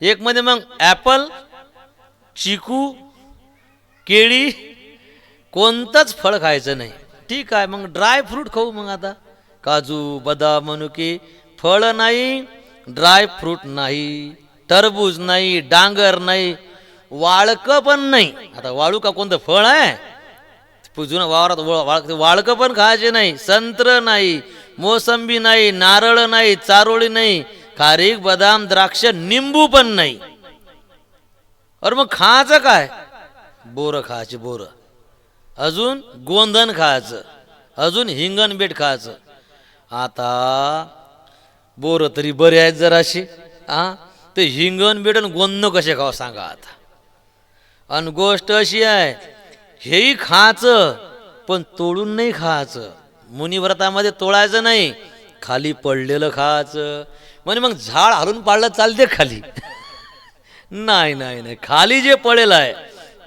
एक मध्ये मग ॲपल, चिकू, केळी, कोणतंच फळ खायचं नाही. ठीक आहे, मग ड्राय फ्रूट खाऊ. मग आता काजू, बदाम, मनुके, फळ नाही, ड्राय फ्रूट नाही, टरबूज नाही, डांगर नाही, वाळकं पण नाही. आता वाळू का कोणतं फळ आहे? जुनं वावरात वाळकं पण खायचे नाही. संत्र नाही, मोसंबी नाही, नारळ नाही, चारोळी नाही, खारीक, बदाम, द्राक्ष, निंबू पण नाही. अरे मग खायचं काय? बोरं खायचे, बोरं. अजून गोंधन खायचं, अजून हिंगणबेट खायचं. आता बोरं तरी बरे आहेत जराशी, ते हिंगणबेट आणि गोंधन कसे खावं सांगा आता. आणि गोष्ट अशी आहे, हेही खायचं पण तोडून नाही खायचं. मुनिव्रतामध्ये तोडायचं नाही, खाली पडलेलं खायचं. म्हणजे मग झाड हलून पाडलं चालते खाली? नाही नाही नाही, खाली जे पडेल आहे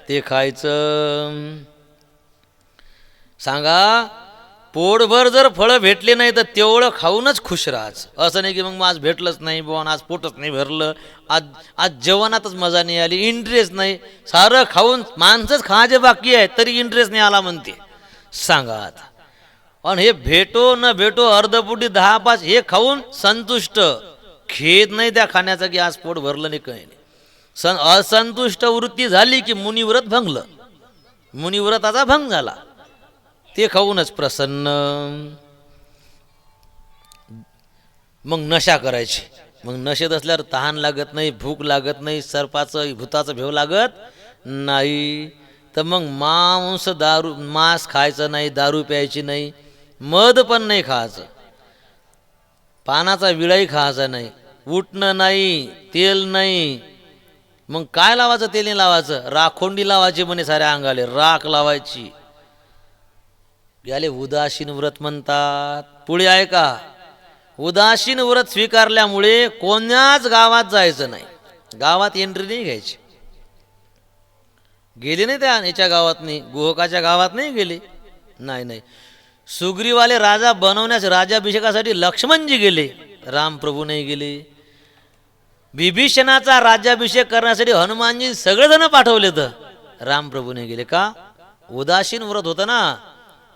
ते खायचं. सांगा, पोटभर जर फळं भेटले नाही तर तेवढं खाऊनच खुश राहायचं. असं नाही की मग आज भेटलंच नाही बुवा, आज पोटच नाही भरलं, आज आज जेवणातच मजा नाही आली, इंटरेस्ट नाही. सारं खाऊन माणसंच खायचे बाकी आहे तरी इंटरेस्ट नाही आला म्हणते. सांगा आता. आणि हे भेटो न भेटो अर्धपुटी 10-5 हे खाऊन संतुष्ट. खेद नाही त्या खाण्याचा की आज पोट भरलं नाही, काही नाही. असंतुष्ट वृत्ती झाली की मुनिव्रत भंगलं, मुनिव्रताचा भंग झाला. ते खाऊनच प्रसन्न. मग नशा करायची. मग नशेत असल्यावर तहान लागत नाही, भूक लागत नाही, सर्पाचं भूताचं भेव लागत नाही. तर मग मांस खायचं नाही, दारू प्यायची नाही, मध पण नाही खायचं, पानाचा विळाही खायचा नाही, उठणं नाही, तेल नाही. मग काय लावायचं? तेल नाही लावायचं, राखोंडी लावायची म्हणे, साऱ्या अंगाले राख लावायची. याले उदासीन व्रत म्हणतात. पुढे आहे का? उदासीन व्रत स्वीकारल्यामुळे कोण्याच गावात जायचं नाही, गावात एंट्री नाही घ्यायची. गेले नाही त्या याच्या गावात नाही, गोहकाच्या गावात नाही गेले. नाही नाही, सुग्रीवाले राजा बनवण्यास राज्याभिषेकासाठी लक्ष्मणजी गेले, रामप्रभू नाही गेले. विभीषणाचा राज्याभिषेक करण्यासाठी हनुमानजी सगळेजण पाठवले तर रामप्रभू नाही गेले. का? उदासीन व्रत होतं ना.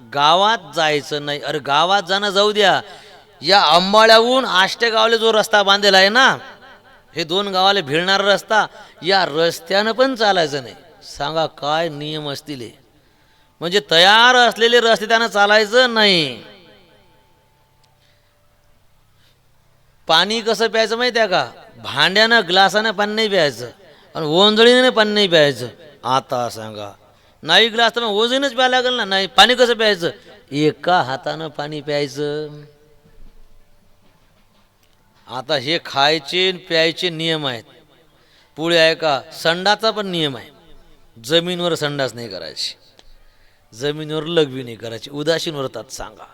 गावात जायचं नाही. अरे गावात जाणं जाऊ द्या, या अंबाळ्याहून आष्टेगावला जो रस्ता बांधलेला आहे ना, हे 2 गावाला भिडणारा रस्ता, या रस्त्यानं पण चालायचं नाही. सांगा काय नियम असतील हे. म्हणजे तयार असलेले रस्ते त्यानं चालायचं नाही. पाणी कसं प्यायचं माहिती आहे का? भांड्यानं ग्लासानं पाणी नाही प्यायचं आणि ओंजळीने पाणी नाही प्यायचं. आता सांगा, नाही ग्लास तर मग ओझीनच प्यायला लागेल ना. नाही, पाणी कसं प्यायचं? एका हातानं पाणी प्यायचं. आता हे खायचे प्यायचे नियम आहेत. पुढे आहे का? संडाचा पण नियम आहे. जमीनवर संडास नाही करायची, जमिनीवर लघवी नाही करायची. उदासीन व्रतात सांगा.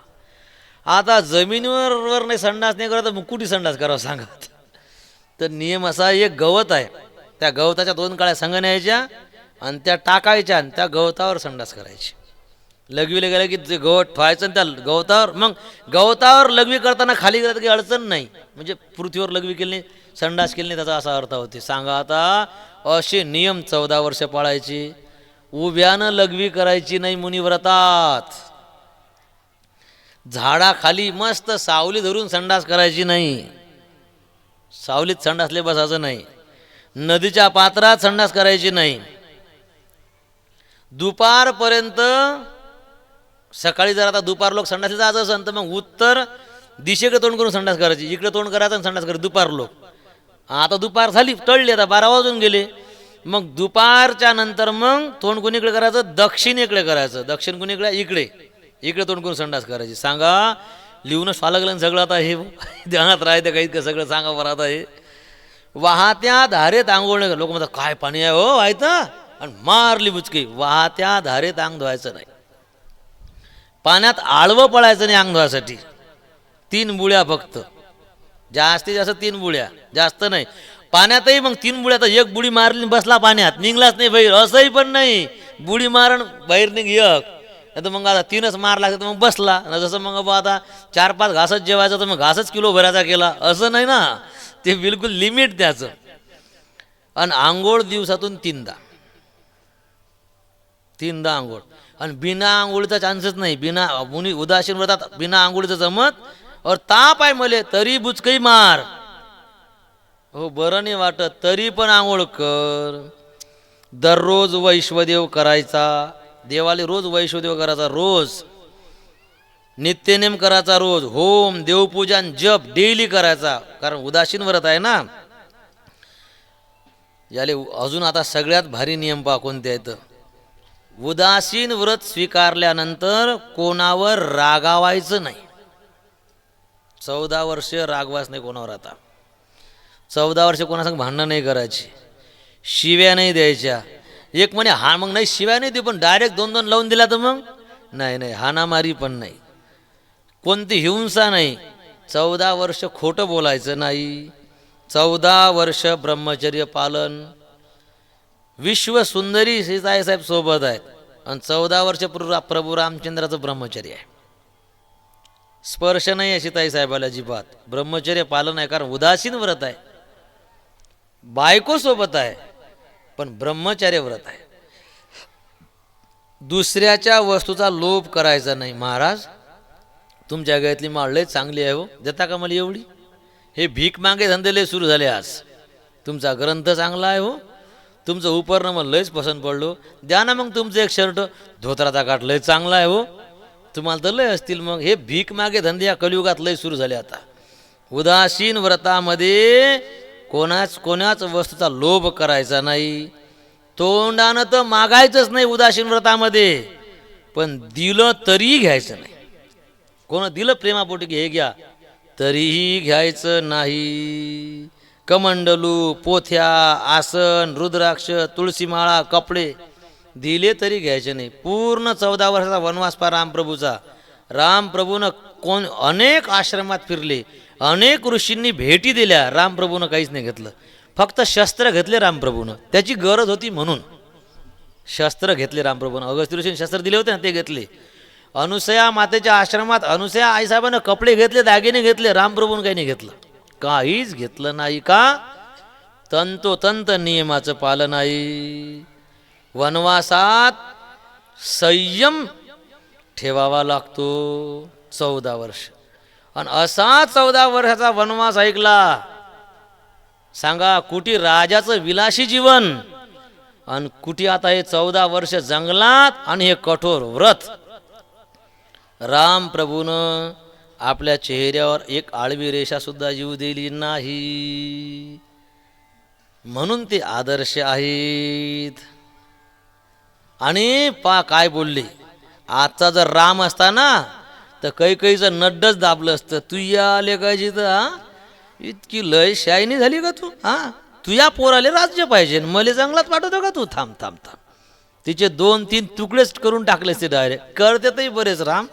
आता जमिनीवर नाही संडास नाही करायचं, मग कुठे संडास करावं सांगा. तर नियम असा, एक गवत आहे, त्या गवताच्या 2 काळ्या संग न्यायच्या आणि त्या टाकायच्या आणि त्या गवतावर संडास करायची. लघवीला गेलं की ते गवत ठेवायचं आणि त्या गवतावर, मग गवतावर लघवी करताना खाली गेलं तर काही अडचण नाही. म्हणजे पृथ्वीवर लघवी केली नाही, संडास केली नाही, त्याचा असा अर्थ होते. सांगा आता, असे नियम 14 वर्ष पाळायचे. उभ्यानं लघवी करायची नाही मुनिव्रतात. झाडाखाली मस्त सावली धरून संडास करायची नाही, सावलीत संडासले बसायचं नाही. नदीच्या पात्रात संडास करायची नाही. दुपारपर्यंत, सकाळी जर आता दुपार लोक संडासला जायचं असेल तर मग उत्तर दिशेकडे तोंड करून संडास करायची, इकडे तोंड करायचं आणि संडास करायचं दुपार लोक. आता दुपार झाली, टळली, आता 12 वाजून गेले. मग दुपारच्या नंतर मग तोंड कुणीकडे करायचं? दक्षिणेकडे करायचं. दक्षिण कुणीकडे? इकडे. इकडे तोंड करून संडास करायची. सांगा, लिहूनच लागलं सगळं. आता हे ध्यानात राहते काही का सगळं सांगा बरं. आता हे वाहत्या धारेत आंघोळ नाही. लोक म्हणतात काय पाणी आहे हो व्हायचं, आणि मारली बुचकी. वाहत्या धारेत अंग धुवायचं नाही, पाण्यात आळवं पळायचं नाही अंग धुवायसाठी. 3 बुड्या फक्त, जास्तीत जास्त 3 बुड्या, जास्त नाही. पाण्यातही मग 3 बुड्या. तर एक बुडी मारली बसला पाण्यात, निघलाच नाही बाहेर, असंही पण नाही. बुडी मारण बाहेर निघ एक, तर मग आता 3च मार लागते तर मग बसला. जसं मग आता 4-5 घासच जेवायचं तर मग घासच किलो भरायचा केला, असं नाही ना. ते बिलकुल लिमिट त्याचं. आणि आंघोळ दिवसातून 3दा आंघोळ. आणि बिना आंघोळीचा चान्सच नाही. बिना मुनी उदासीन व्रतात बिना आंघोळीचं जमत. और ताप आहे मले तरी बुचकही मार, हो बरं नाही वाटत तरी पण आंघोळ कर. दररोज वैश्वदेव करायचा, देवाले रोज वैश्वदेव करायचा, रोज नित्यनेम करायचा, रोज होम देवपूजन जप डेली करायचा. कारण उदासीन व्रत आहे ना. याले अजून आता सगळ्यात भारी नियम पहा कोणते आहेत. उदासीन व्रत स्वीकारल्यानंतर कोणावर रागावायचं नाही. 14 वर्ष रागवास नाही कोणावर. आता 14 वर्ष कोणासंग भांडणं नाही करायची, शिव्या नाही द्यायच्या. एक म्हणे हा मग नाही शिव्या नाही दे, पण डायरेक्ट 2-2 लावून दिला तर मग नाही, हाणामारी पण नाही, कोणती हिंसा नाही. 14 वर्ष खोटं बोलायचं नाही. 14 वर्ष ब्रह्मचर्य पालन. विश्व सुंदरी सीताईसाहेब सोबत आहेत आणि 14 वर्ष प्रभू रामचंद्राचं ब्रह्मचर्य आहे. स्पर्श नाही आहे सीताईसाहेबाला अजिबात. ब्रह्मचर्य पालन आहे, कारण उदासीन व्रत आहे. बायको सोबत आहे पण ब्रह्मचर्य व्रत आहे. दुसऱ्याच्या वस्तूचा लोभ करायचा नाही. महाराज तुमच्या गळ्यातली माळ लय चांगली आहे हो, देता का मला एवढी. हे भीक मागे धंदे लय सुरू झाले आज. तुमचा ग्रंथ चांगला आहे हो, तुमचं उपरणं मला लयच पसंत पडलो, द्या ना मग तुमचं एक शर्ट. धोत्राचा काठ लय चांगला आहे हो, तुम्हाला तर लय असतील. मग हे भीक मागे धंदे या कलियुगात लय सुरू झाले आता. उदासीन व्रतामध्ये कोणाच वस्तूचा लोभ करायचा नाही. तोंडानं तर मागायचंच नाही उदासीन व्रतामध्ये, पण दिलं तरीही घ्यायचं नाही. कोण दिलं प्रेमापोटी हे घ्या तरीही घ्यायचं नाही. कमंडलू, पोथ्या, आसन, रुद्राक्ष, तुळशीमाळा, कपडे दिले तरी घ्यायचे नाही. पूर्ण 14 वर्षाचा वनवास पहा रामप्रभूचा. रामप्रभूनं अनेक आश्रमात फिरले, अनेक ऋषींनी भेटी दिल्या, रामप्रभूनं काहीच नाही घेतलं. फक्त शस्त्र घेतले रामप्रभूनं, त्याची गरज होती म्हणून शस्त्र घेतले रामप्रभूनं. अगस्त्य ऋषींनी शस्त्र दिले होते ना, ते घेतले. अनुसया मातेच्या आश्रमात अनुसया आईसाहेबांना कपडे घेतले, दागिने घेतले, रामप्रभूनं काही नाही घेतलं, काहीच घेतलं नाही. का? तंतोतंत नियमाचं पालन आहे. वनवासात संयम ठेवावा लागतो 14 वर्ष. आणि असा 14 वर्षाचा वनवास ऐकला. सांगा कुठे राजाचं विलासी जीवन आणि कुठे आता हे 14 वर्ष जंगलात आणि हे कठोर व्रत. रामप्रभूनं आपल्या चेहऱ्यावर एक आळवी रेषा सुद्धा येऊ दिली नाही, म्हणून ते आदर्श आहेत. आणि काय बोलले. आजचा जर राम असता ना तर कैकईचं नड्डच दाबलं असतं. तू या लेखायची तर इतकी लय शायनी झाली का तू. तू या पोराले राज्य पाहिजे, मले जंगलात पाठवतो का तू. थांब थांब थांब. तिचे 2-3 तुकडेच करून टाकले ते डायरेक्ट. करतेतही बरेच राम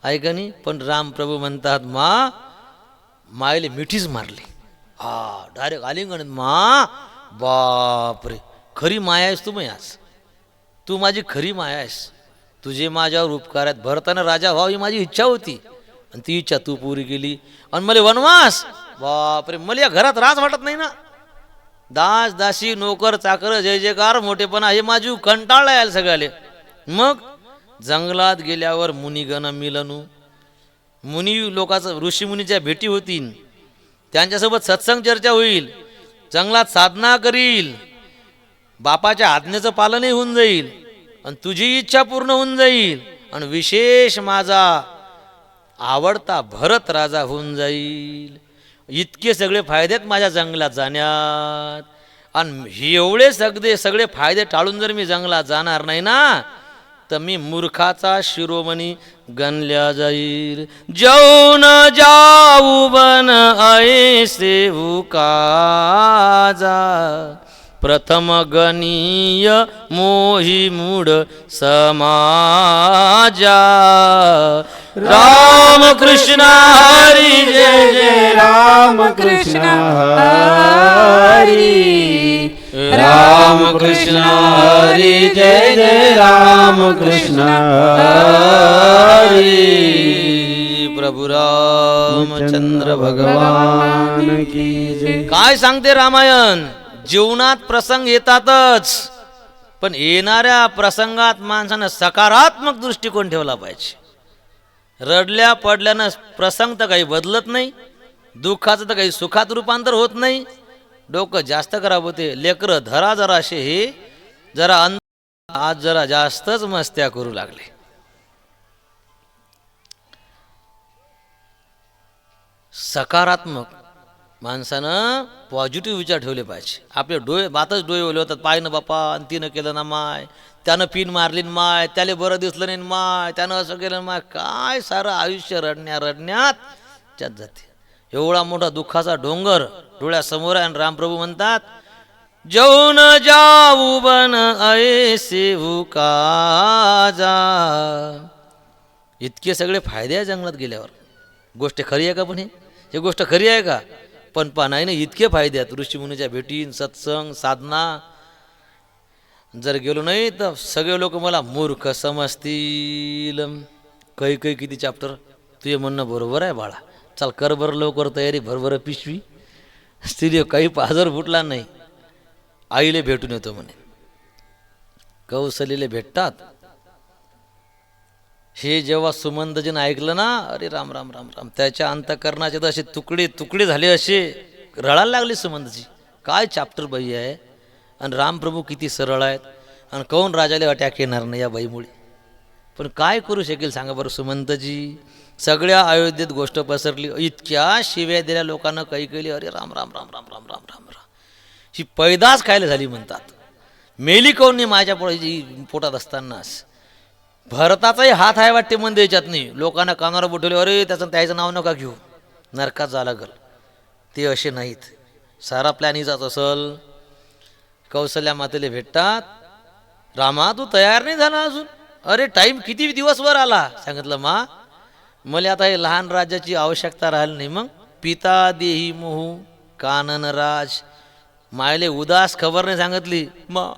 ऐकणी. पण रामप्रभू म्हणतात मायले मिठीच मारली. डायरेक्ट आलिंगण. बापरे, खरी माया आहेस तू. आज तू माझी खरी माया आहेस. तुझे माझ्यावर उपकार आहेत. भरताना राजा व्हाव ही माझी इच्छा होती आणि ती इच्छा तू पुरी केली. आणि मला वनवास, बापरे, मला या घरात राज वाटत नाही ना. दास दासी नोकर चाकर जय जयकार मोठेपणा हे माझी कंटाळा यायला सगळ्याले. मग जंगलात गेल्यावर मुनिगण मिलनू, मुनी लोकांचं ऋषीमुनीच्या भेटी होतील, त्यांच्यासोबत सत्संग चर्चा होईल, जंगलात साधना करील, बापाच्या आज्ञेचं पालनही होऊन जाईल आणि तुझी इच्छा पूर्ण होऊन जाईल. आणि विशेष माझा आवडता भरत राजा होऊन जाईल. इतके सगळे फायदे आहेत माझ्या जंगलात जाण्यात. आणि एवढे सगळे फायदे टाळून जर मी जंगलात जाणार नाही ना तर मी मूर्खाचा शिरोमणी गणल्या जाईल. जाऊन जाऊ बन ऐसे उकाजा, प्रथम गणीय मोही मूढ समाजा. राम कृष्ण हरी जय जय राम कृष्ण हरी, राम कृष्ण हरी जय जय राम कृष्ण हरी. प्रभु रामचंद्र भगवान की जय. काय सांगते रामायण. जीवनात प्रसंग येतातच, पण येणाऱ्या प्रसंगात माणसानं सकारात्मक दृष्टिकोन ठेवला पाहिजे. रडल्या पडल्यानं प्रसंग तर काही बदलत नाही, दुःखाचं तर काही सुखात रूपांतर होत नाही. डोकं जास्त खराब होते. लेकरं धरा जराशे हे जरा आज जरा जास्तच मस्त्या करू लागले. सकारात्मक माणसानं पॉझिटिव्ह विचार ठेवले पाहिजे. आपले डोळे बातच डोळे ओले होतात. पाय ना बापा, आणि तिनं केलं ना माय, त्यानं पिन मारली ना माय, त्याला बरं दिसलं नाही माय, त्यानं असं केलं माय. काय सारं आयुष्य रडण्यात त्यात जाते. एवढा मोठा दुःखाचा डोंगर डोळ्यासमोर आहे. आणि रामप्रभू म्हणतात, जौन जाऊ बन ऐसे काजा. इतके सगळे फायदे आहे जंगलात गेल्यावर. गोष्ट खरी आहे का? पण ही गोष्ट खरी आहे का? पण नाही ना, इतके फायदे आहेत. ऋषीमुनीच्या भेटीन, सत्संग, साधना. जर गेलो नाही तर सगळे लोक मला मूर्ख समजतील. काही किती चॅप्टर. तुझे म्हणणं बरोबर आहे बाळा, चल कर बरं लवकर तयारी, भरभर पिशवी. स्त्री काही पाजर फुटला नाही. आईले भेटून येतो म्हणे. कौसलीले भेटतात. हे जेव्हा सुमंतजीनं ऐकलं ना, अरे राम राम राम राम, त्याच्या अंतःकरणाचे तर असे तुकडे तुकडे झाले, असे रडायला लागले सुमंतजी. काय चॅप्टर बाई आहे. आणि रामप्रभू किती सरळ आहेत. आणि कौन राजाला अटॅक येणार नाही या बाईमुळे. पण काय करू शकेल सांगा बरं सुमंतजी. सगळ्या अयोध्येत गोष्ट पसरली. इतक्या शिव्या दिल्या लोकांना, काही केली. अरे राम राम राम राम राम राम राम राम. ही पैदास खायला झाली म्हणतात. मेली कौन नाही माझ्या पोटात असतानाच. भरताचाही हात आहे वाटते मन द्यायच्यात नाही. लोकांना कानावर बोटवले, अरे त्याचं नाव नका घेऊ, नरकात जा लागल. ते असे नाहीत. सारा प्लॅन जात असल. कौशल्या मातेला भेटतात. रामा तू तयार नाही झाला अजून. अरे टाईम किती दिवसभर आला. सांगितलं मा, मला आता हे लहान राज्याची आवश्यकता राहिली नाही. मग पिता देही मोहू कानन राज. मायले उदास खबर नाही सांगितली. मा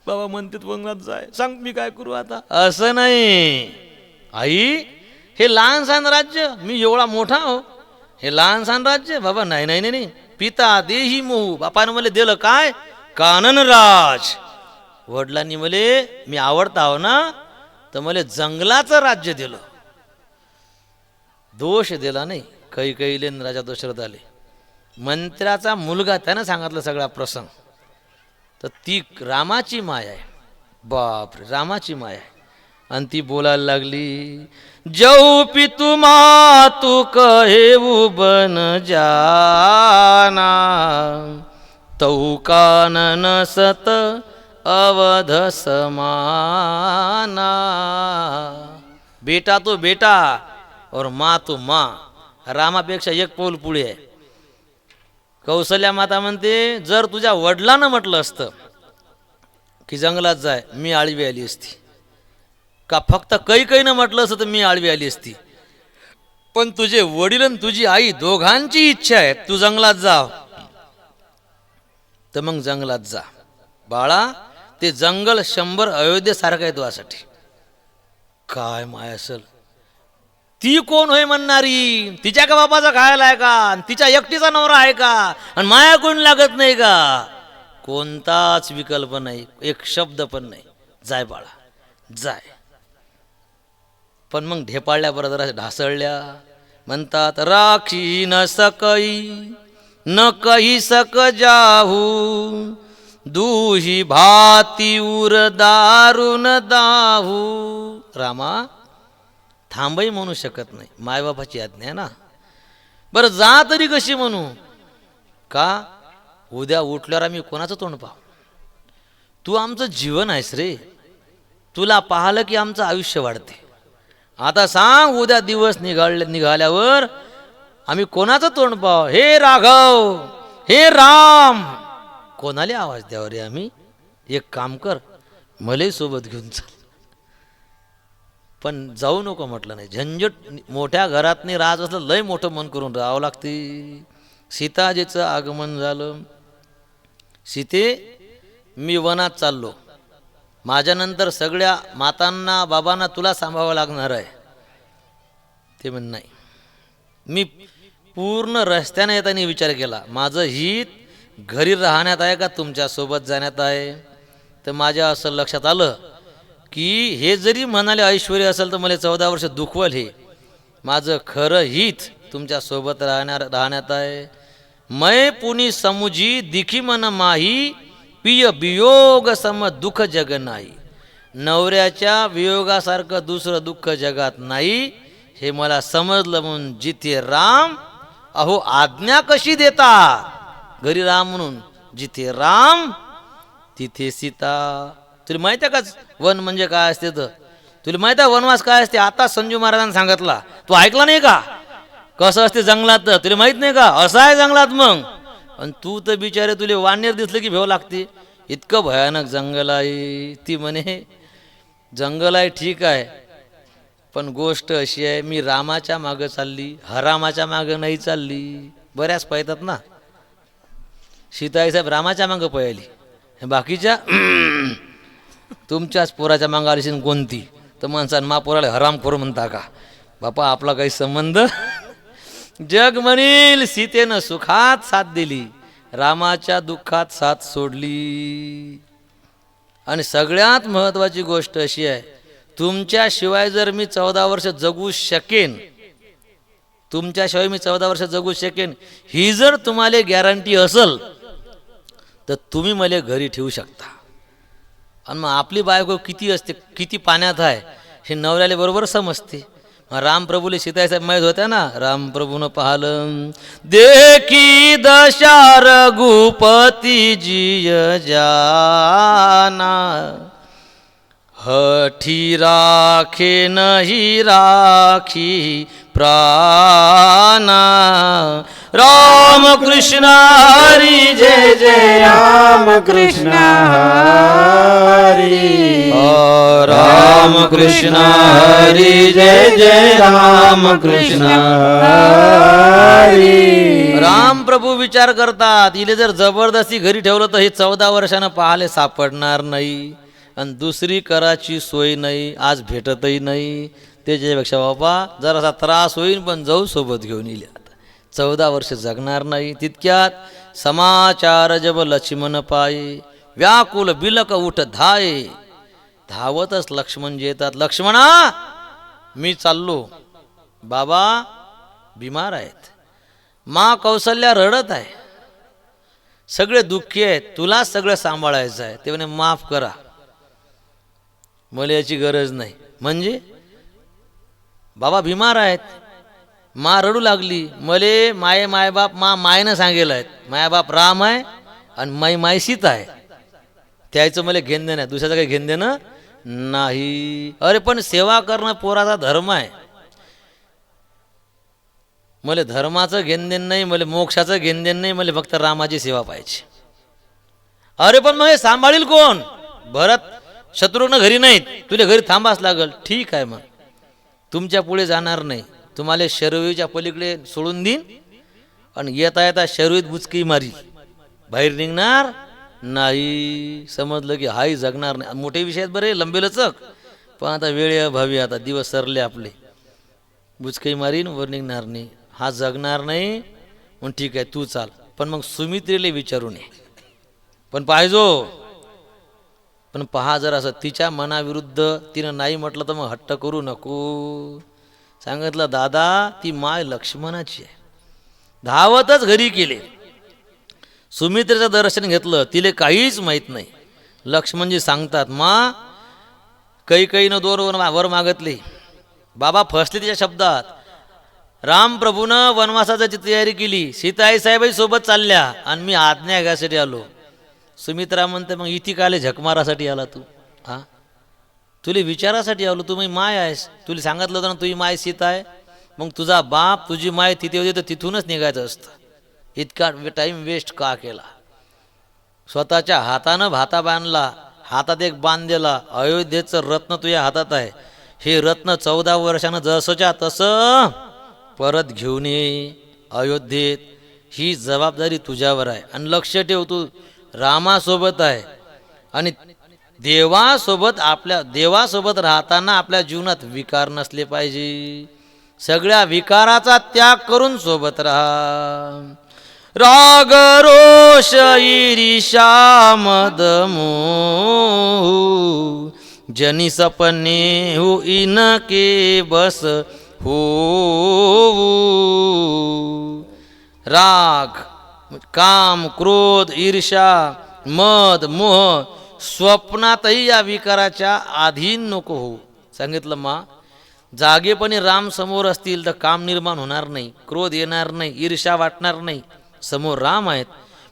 बाबा म्हणते बंगलात जाय, सांग मी काय करू आता. असं नाही आई, हे लहान सहान राज्य, मी एवढा मोठा हो, हे लहान सहान राज्य. बाबा नाही नाही नाही, पिता देही मोहू. बापानं मला दिलं काय? कानन राज. वडिलांनी मले, मी आवडता हो ना, तर मला जंगलाचं राज्य दिलं. दोष दिला नाही. कैकेयीले राजा दशरथ आले. मंत्र्याचा मुलगा, त्यानं सांगितलं सगळा प्रसंग. तर ती रामाची माया आहे. बापरे, रामाची माया आहे. आणि ती बोलायला लागली, जऊ पितु मातु कहेऊ बन जाना, तऊ कानन सत अवध समाना. बेटा तो बेटा और माँ तो माँ. रामापेक्षा एक पाऊल पुढे आहे. कौशल्या माता म्हणते, जर तुझ्या वडिलांना म्हटलं असतं की जंगलात जाय, मी आळवी आली असती. का फक्त कैकेयीनं म्हटलं असतं तर मी आळवी आली असती. पण तुझे वडील आणि तुझी आई दोघांची इच्छा आहे तू जंगलात जा, तर मग जंगलात जा. बाळा, ते जंगल 100 अयोध्येसारखं आहे तुझ्यासाठी. काय माय असेल. ती कोण होय म्हणणारी. तिच्या का बापाचा खायला आहे का? तिच्या एकटीचा नवरा आहे का? आणि माया कोण लागत नाही का? कोणताच विकल्प नाही, एक शब्द पण नाही. जाय बाळा जाय. पण मग ढेपाळल्या बरोबर ढासळल्या. म्हणतात, राखी न सकई न कही सक जाहू, दुही भाती उर दारुन दाहू. रामा, थांबही म्हणू शकत नाही. मायबापाची आज्ञा आहे ना. बरं जा तरी कशी म्हणू? का? उद्या उठल्यावर आम्ही कोणाचं तोंड पाहू? तू आमचं जीवन आहेस रे. तुला पाहिलं की आमचं आयुष्य वाढते. आता सांग, उद्या दिवस निघाल्यावर आम्ही कोणाचं तोंड पाहू? हे राघव, हे राम, कोणाले आवाज द्यावा रे आम्ही? एक काम कर, मलाही सोबत घेऊन चल. पण जाऊ नको म्हटलं नाही. झंझट. मोठ्या घरातनी राज असलं लय मोठं मन करून राहावं लागते. सीताजीचं आगमन झालं. सीते, मी वनात चाललो, माझ्यानंतर सगळ्या मातांना बाबांना तुला सांभाळावं लागणार आहे. ते म्हण नाही. मी पूर्ण रस्त्याने येताना विचार केला, माझं हित घरी राहण्यात आहे का तुमच्या सोबत जाण्यात आहे? तर माझ्या असं लक्षात आलं की हे जरी म्हणाले ऐश्वर्य असेल तर मला 14 वर्ष दुखवल, हे माझं खरं हित तुमच्या सोबत राहण्यात आहे. मै पुनी समुजी दिखी मन माही, पिय वियोग सम दुःख जग नाही. नवऱ्याच्या वियोगासारखं दुसरं दुःख जगात नाही हे मला समजलं. म्हणून जिथे राम अहो आज्ञा कशी देता, घरी राम म्हणून, जिथे राम तिथे सीता. तुला माहिती आहे का वन म्हणजे काय असते? तर तुला माहिती आहे वनवास काय असते? आता संजू महाराजांनी सांगितला, तू ऐकला नाही का कसं असते जंगलात? तर तुला माहित नाही का असं आहे जंगलात? मग आणि तू तर बिचारे तुला वानेर दिसलं की भेव लागते, इतकं भयानक जंगल आहे. ती म्हणे जंगल आहे ठीक आहे, पण गोष्ट अशी आहे मी रामाच्या मागं चालली, हरामाच्या मागं नाही चालली. बऱ्याच पळतात ना, सीताई साहेब रामाच्या मागं पळाली, बाकीच्या तुमच्याच पोराच्या मागं आलीशी कोणती? तर माणसानं मा पोराला हरामखोर म्हणता का? बापा आपला काही संबंध. जग म्हणील सीतेनं सुखात साथ दिली, रामाच्या दुःखात साथ सोडली. आणि सगळ्यात महत्त्वाची गोष्ट अशी आहे, तुमच्याशिवाय जर मी 14 वर्ष जगू शकेन, तुमच्याशिवाय मी 14 वर्ष जगू शकेन ही जर तुम्हाला गॅरंटी असेल तर तुम्ही मला घरी ठेवू शकता. आणि मग आपली बायको किती असते, किती पाण्यात आहे हे नवऱ्याला बरोबर समजते. रामप्रभूले सीताई साहेब माहीत होत्या ना, रामप्रभूनं पाहलं देखी दशा रघुपती जिय जाना, हठी राखे नहीं राखी प्राणा. राम कृष्ण हरी जय जय राम कृष्ण हरी, राम कृष्ण हरी जय जय राम कृष्ण हरी. राम प्रभू विचार करतात, इले जर जबरदस्ती घरी ठेवलं तर हे 14 वर्षानं पाहायला सापडणार नाही आणि दुसरी कराची सोय नाही, आज भेटतही नाही. त्याच्यापेक्षा बाबा जरासा त्रास होईल पण जाऊ सोबत घेऊन येईल. 14 वर्ष जगणार नाही. तितक्यात समाचार जब लक्ष्मण पाये, व्याकुल बिलक उठ धाये. धावतच लक्ष्मण येतात, लक्ष्मणा मी चाललो, बाबा बिमार आहेत, मा कौशल्या रडत आहे, सगळे दुःखी आहेत, तुला सगळं सांभाळायचं आहे. ते म्हणे माफ करा, मला याची गरज नाही. म्हणजे बाबा बिमार आहेत, मा रडू लागली, मले मायबाप मायनं सांगेल आहेत, मायबाप राम आहे आणि माय सीता आहे, त्याचं मला घेणं देणं आहे, दुसऱ्याचं काही घेणं देणं नाही. अरे पण सेवा करणं पोराचा धर्म आहे, मला धर्माचं घेणं देणं नाही, मला मोक्षाचं घेणं देणं नाही, मला फक्त रामाची सेवा पाहिजे. अरे पण मग हे सांभाळील कोण? भरत शत्रुघ्न घरी नाहीत, तुला घरी थांबाच लागल. ठीक आहे, मग तुमच्या पुढे जाणार नाही, तुम्हाला शरवीच्या पलीकडे सोडून देईन आणि येता येता शरवीत बुचकी मारी, बाहेर निघणार नाही. समजलं की हाही जगणार नाही. मोठे विषय आहेत बरे, लंबेलचक, पण आता वेळ अभावी, आता दिवस सरले आपले, बुचकी मारीन वर निघणार नाही, हा जगणार नाही. मग ठीक आहे तू चाल, पण मग सुमित्रेला विचारून ये, पण पाहिजो. पण पहा जर असं तिच्या मनाविरुद्ध तिनं नाही म्हटलं तर मग हट्ट करू नको. सांगितलं दादा ती माय लक्ष्मणाची आहे. धावतच घरी केले, सुमित्रेचं दर्शन घेतलं, तिले काहीच माहीत नाही. लक्ष्मणजी सांगतात मा कैकेयीनं 2 वर मागितले, बाबा फसले तिच्या शब्दात. रामप्रभूनं वनवासाची तयारी केली, सीताई साहेबही सोबत चालल्या आणि मी आज्ञा घ्यायसाठी आलो. सुमित्रा म्हणते मग इथे काले झकमारासाठी आला तू? हा तुला विचारासाठी आलो, तू मी माय आहेस, तुला सांगितलं होतं ना तुझी माय सीता आहे, मग तुझा बाप तुझी माय तिथे होती तर तिथूनच निघायचं असतं. इतका टाईम वेस्ट का केला? स्वतःच्या हातानं भाता बांधला, हातात एक बांध दिला, अयोध्येचं रत्न तुझ्या हातात आहे, हे रत्न 14 वर्षानं जसंच्या तसं परत घेऊन ये अयोध्येत, ही जबाबदारी तुझ्यावर आहे. आणि लक्ष ठेव तू रामासोबत आहे आणि देवासोबत राहताना आपल्या जीवनात विकार नसले पाहिजे. सगळ्या विकाराचा त्याग करून सोबत राहा. राग रोष ईर्ष्या मद मोह जनी सपने हो इनके बस हो. राग काम क्रोध ईर्ष्या मद मोह स्वप्नातही या विकाराच्या अधीन नको होऊ. सांगितलं मा जागेपणी राम समोर असतील तर काम निर्माण होणार नाही, क्रोध येणार नाही, ईर्ष्या वाटणार नाही. समोर राम आहेत.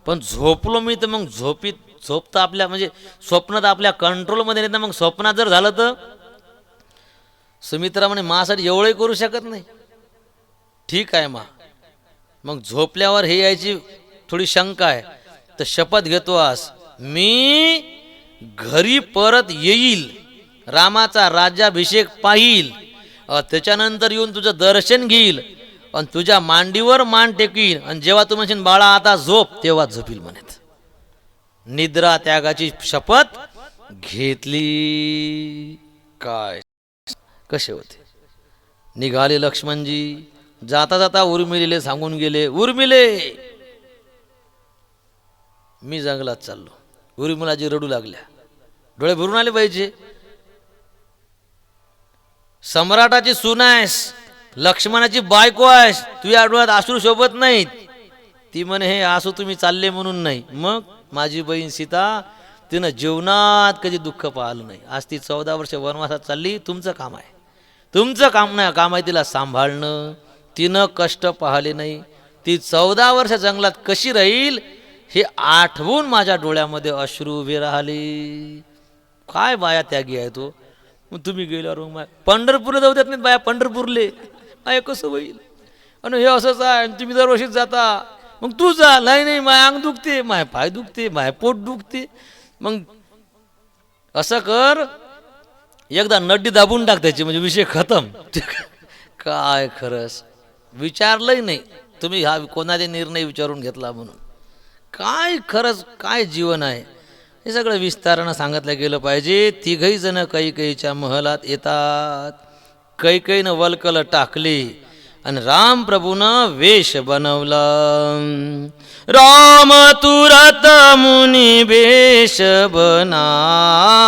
पण झोपलो मी तर मग झोपता आपल्या म्हणजे स्वप्नात आपल्या कंट्रोलमध्ये नाही. तर मग स्वप्नात जर झालं तर सुमित्रा म्हणे मासाठी एवढंही करू शकत नाही. ठीक आहे मग झोपल्यावर हे यायची थोडी शंका आहे. तर शपथ घेतो आज मी घरी परत येईल, रामाचा राज्याभिषेक पाहिल, त्याच्यानंतर येऊन तुझं दर्शन घेईल आणि तुझ्या मांडीवर मान टेकील आणि जेव्हा तू म्हणशील बाळा आता झोप तेव्हा झोपील म्हणत. निद्रा त्यागाची शपथ घेतली. काय कसे होते. निघाले लक्ष्मणजी. जाता जाता उर्मिलेले सांगून गेले, उर्मिले मी जंगलात चाललो. उर्मिलाजी रडू लागल्या, डोळे भरून आले पाहिजे. सम्राटाची सून आहेस, लक्ष्मणाची बायको आहेस, तुझ्या डोळ्यात अश्रू शोभत नाहीत. ती म्हणे हे आसू तुम्ही चालले म्हणून नाही. मग माझी बहीण सीता तिनं जीवनात कधी दुःख पाहिलं नाही. आज ती 14 वर्ष वनवासात चालली. तुमचं काम आहे, तुमचं काम नाही, काम आहे तिला सांभाळणं. तिनं कष्ट पाहिले नाही. ती 14 वर्ष जंगलात कशी राहील हे आठवून माझ्या डोळ्यामध्ये अश्रू उभे राहिले. काय बाया त्यागी आहे तो. मग तुम्ही गेल्यावर मग पंढरपूरला जाऊ देत नाहीत बाया. पंढरपूरले बाया कसं होईल. आणि हे असंच आहे, तुम्ही दरवर्षीच जाता. मग तू जा. नाही माय अंग दुखते, माय पाय दुखते, माय पोट दुखते. मग असं कर, एकदा नड्डी दाबून टाक त्याची, म्हणजे विषय खतम. काय खरंच विचारलंही नाही तुम्ही, हा कोणाचे निर्णय विचारून घेतला म्हणून. काय खरंच काय जीवन आहे हे सगळं विस्तारानं सांगितलं गेलं पाहिजे. तिघही जण कैकेयीच्या महलात येतात. कैकेयीनं वल्कल टाकले आणि राम प्रभूनं वेश बनवला. राम तुरत मुनी वेश बनाई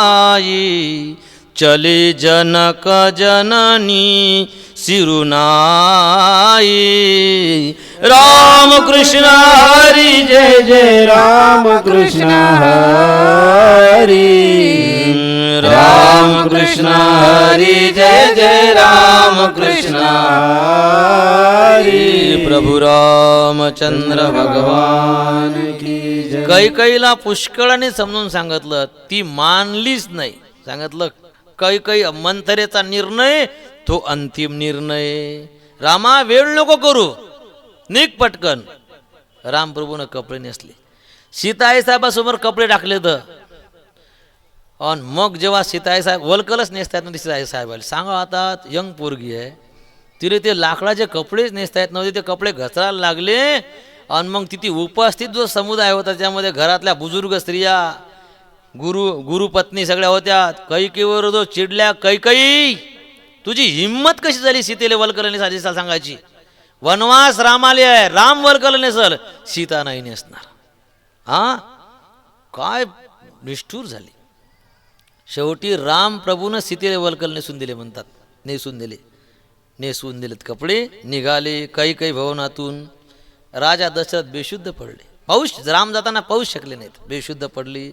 चले जनक जननी सिरुनाई. राम कृष्ण हरी जय जय राम कृष्ण हरी. राम कृष्ण हरी जय जय राम कृष्ण हरी. प्रभु रामचंद्र भगवान की जय. कैकेयीला पुष्कळाने समजून सांगितलं, ती मानलीच नाही. सांगितलं कैकेयी मंथरेचा निर्णय तो अंतिम निर्णय. रामा वेळ नको करू, निघ पटकन. रामप्रभूनं कपडे नेसले. सीताई साहेबासमोर कपडे टाकले तर आणि मग जेव्हा सीताई साहेब वलकलच नेसता येत नव्हते. सीताई साहेबाला सांगा आता यंग पोरगी आहे, तिने ते लाकडाचे कपडेच नेसता येत नव्हते. ते कपडे घसरायला लागले आणि मग तिथे उपस्थित जो समुदाय होता त्यामध्ये घरातल्या बुजुर्ग स्त्रिया, गुरुपत्नी सगळ्या होत्या. कैकेयीवर जो चिडल्या, कैकेयी तुझी हिंमत कशी झाली सीतेले वल्कल नेसायची सांगायची. वनवास रामाले आहे, राम वल्कल नेसल, सीता नाही नेसणार. हा काय निष्ठूर झाली. शेवटी राम प्रभूनं सीतेले वल्कल नेसून दिले म्हणतात. नेसून दिलेत कपडे. निघाले कैकेयी भवनातून. राजा दशरथ बेशुद्ध पडले. राम जाताना पाऊस शकले नाहीत, बेशुद्ध पडली.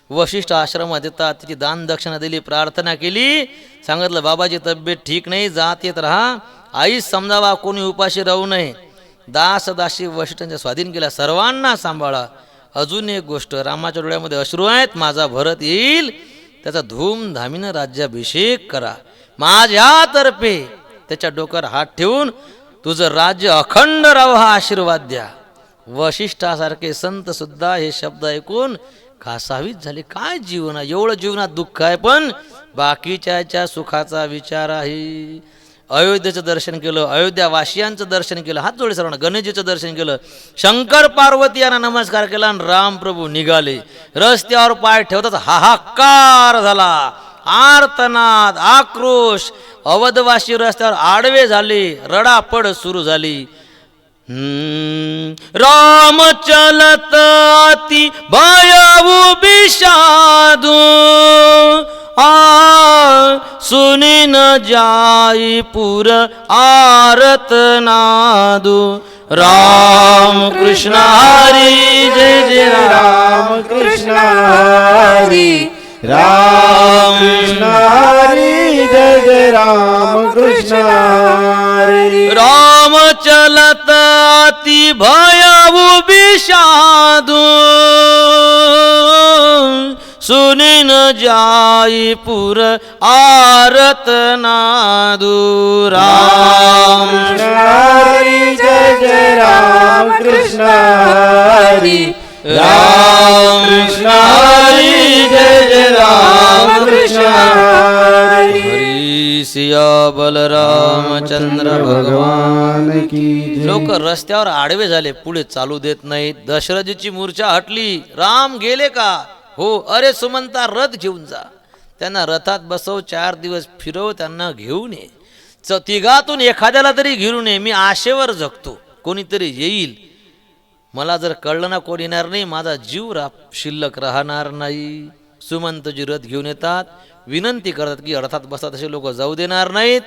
वशिष्ठ आश्रमात येतात, तिची दान दक्षिणा दिली, प्रार्थना केली. सांगितलं बाबाची तब्येत ठीक नाही, जात येत राहा, आईच समजावा, कोणी उपाशी राहू नये. दासी वशिष्ठांच्या स्वाधीन केल्या. सर्वांना सांभाळा. अजून एक गोष्ट, रामाच्या डोळ्यामध्ये अश्रू आहेत. माझा भरत येईल, त्याचा धूमधामीनं राज्याभिषेक करा. माझ्यातर्फे त्याच्या डोक्यावर हात ठेवून तुझं राज्य अखंड राहो हा आशीर्वाद द्या. वशिष्ठासारखे संत सुद्धा हे शब्द ऐकून कासावीस झाले. काय जीवन आहे, एवढं जीवनात दुःख आहे पण बाकीच्या सुखाचा विचार आहे. अयोध्येचं दर्शन केलं, अयोध्यावासियांचं दर्शन केलं, हात जोडले सर्वांना. गणेशजीचं दर्शन केलं, शंकर पार्वती यांना नमस्कार केला आणि रामप्रभू निघाले. रस्त्यावर पाय ठेवताच हाहाकार झाला, आर्तनाद, आक्रोश. अवधवासी रस्त्यावर आडवे झाले, रडापड सुरू झाली. राम चलत अति भयउ विषादु सुनि न जाई पुर आरत नादु राम कृष्ण हरी जय जय राम कृष्ण हरी राम कृष्ण हरी जय जय राम कृष्ण हरी राम चलत अति भयउ विषादु सुनि न जाई पुर आरत नादु राम कृष्ण हरी जय जय राम कृष्ण हरी राम कृष्ण हरी जय जय राम कृष्ण हरी हरी सिया बलराम चंद्र भगवान की जय. लोक रस्त्यावर आडवे झाले, पुढे चालू देत नाहीत. दशरथीची मूर्छा हटली. राम गेले का? हो. अरे सुमंता, रथ घेऊन जा, त्यांना रथात बसव, 4 दिवस फिरव, त्यांना घेऊन ये. तिघातून एखाद्याला तरी घेऊन ये. मी आशेवर जगतो, कोणीतरी येईल. मला जर कळलं ना कोण येणार नाही, माझा जीव शिल्लक राहणार नाही. सुमंतजी रथ घेऊन येतात, विनंती करतात की रथात बसतात, असे लोक जाऊ देणार नाहीत.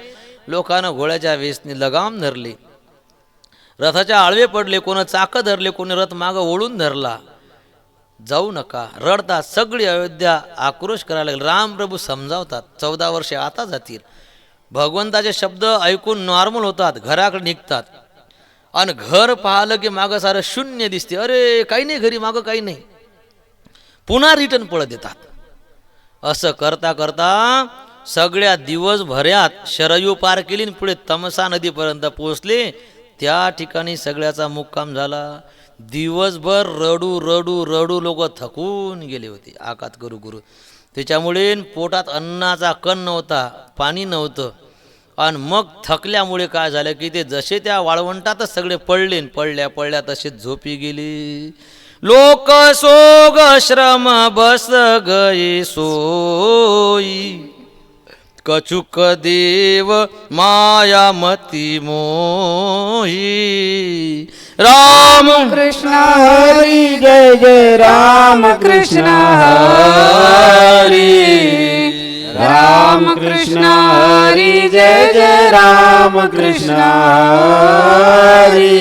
लोकांना घोड्याच्या वेसनी लगाम धरले, रथाच्या आळवे पडले, कोण चाकं धरले, कोणी रथ मागं ओढून धरला. जाऊ नका, रडतात. सगळी अयोध्या आक्रोश करायला लागली. रामप्रभू समजावतात, 14 वर्षे आता जातील. भगवंताचे शब्द ऐकून नॉर्मल होतात, घराकडे निघतात. आणि घर पाहिलं की मागं सारं शून्य दिसते. अरे काही नाही घरी, मागं काही नाही. पुन्हा रिटर्न पळत येतात. असं करता करता सगळ्या दिवसभरात शरयू पार केली, पुढे तमसा नदीपर्यंत पोहोचले. त्या ठिकाणी सगळ्याचा मुक्काम झाला. दिवसभर रडू रडू रडू लोक थकून गेले होते, आकात करू करू. त्याच्यामुळे पोटात अन्नाचा कण नव्हता, पाणी नव्हतं. आणि मग थकल्यामुळे काय झालं की ते जसे त्या वाळवंटातच सगळे पडले, पडल्या पडल्या तसेच झोपी गेले. लोक सोग श्रम बस गये सोई, कचुक देव मायामती मोही. राम कृष्ण हरी जय जय राम कृष्ण हरी राम कृष्ण हरी जय जय राम कृष्ण हरी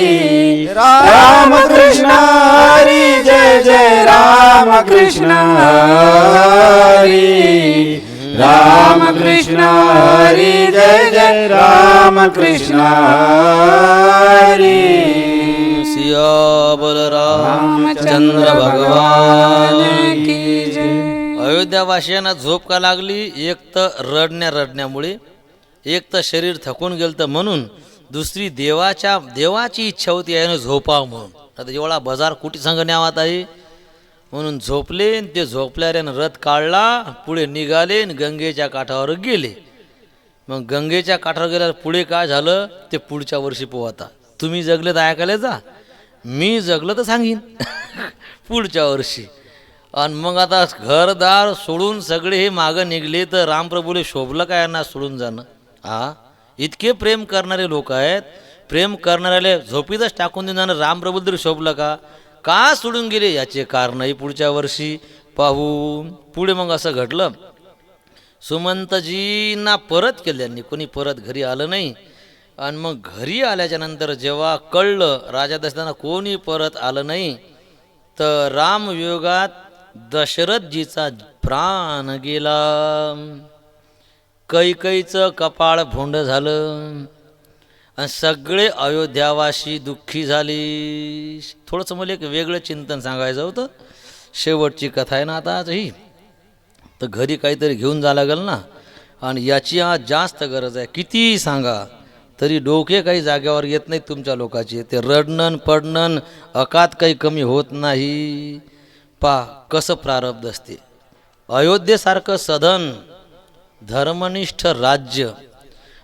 राम कृष्ण हरी जय जय राम कृष्ण हरी राम कृष्ण हरी जय जय राम कृष्ण हरी. सिया बलराम चंद्र भगवान की जय. अयोध्यावासियांना झोप का लागली? एक तर रडण्यामुळे, एक तर शरीर थकून गेलं तर म्हणून, दुसरी देवाची इच्छा होती यानं झोपावं म्हणून. आता एवढा बाजार कुठे संघ न्यावात आहे म्हणून झोपले. ते झोपल्याने रथ काढला, पुढे निघाले, गंगेच्या काठावर गेले. मग गंगेच्या काठावर गेल्यावर पुढे काय झालं ते पुढच्या वर्षी पोहता. तुम्ही जगले तर ऐकायला जा, मी जगलं तर सांगीन पुढच्या वर्षी. आणि मग आता घरदार सोडून सगळे हे मागं निघले, तर रामप्रभूले शोभलं काय यांना सोडून जाणं? इतके प्रेम करणारे लोक आहेत, प्रेम करणाऱ्याला झोपीतच टाकून देऊन जाणं रामप्रभू तरी शोभलं का? का सोडून गेले याचे कारणही पुढच्या वर्षी पाहू. पुढे मग असं घडलं, सुमंतजींना परत केलं त्यांनी, कोणी परत घरी आलं नाही. आणि मग घरी आल्याच्या नंतर जेव्हा कळलं राजा दशरथांना कोणी परत आलं नाही, तर रामयोगात दशरथजीचा प्राण गेला. कैकईचं कपाळ भोंड झालं आणि सगळे अयोध्यावासी दुःखी झाली. थोडंसं मला एक वेगळं चिंतन सांगायचं होतं. शेवटची कथा आहे ना आता आज ही, तर घरी काहीतरी घेऊन जावं लागेल ना. आणि याची आज जास्त गरज आहे. किती सांगा तरी डोके काही जाग्यावर येत नाहीत तुमच्या लोकांचे. ते रडणं पडणं अकात काही कमी होत नाही. कसं प्रारब्ध असते. अयोध्येसारखं सधन धर्मनिष्ठ राज्य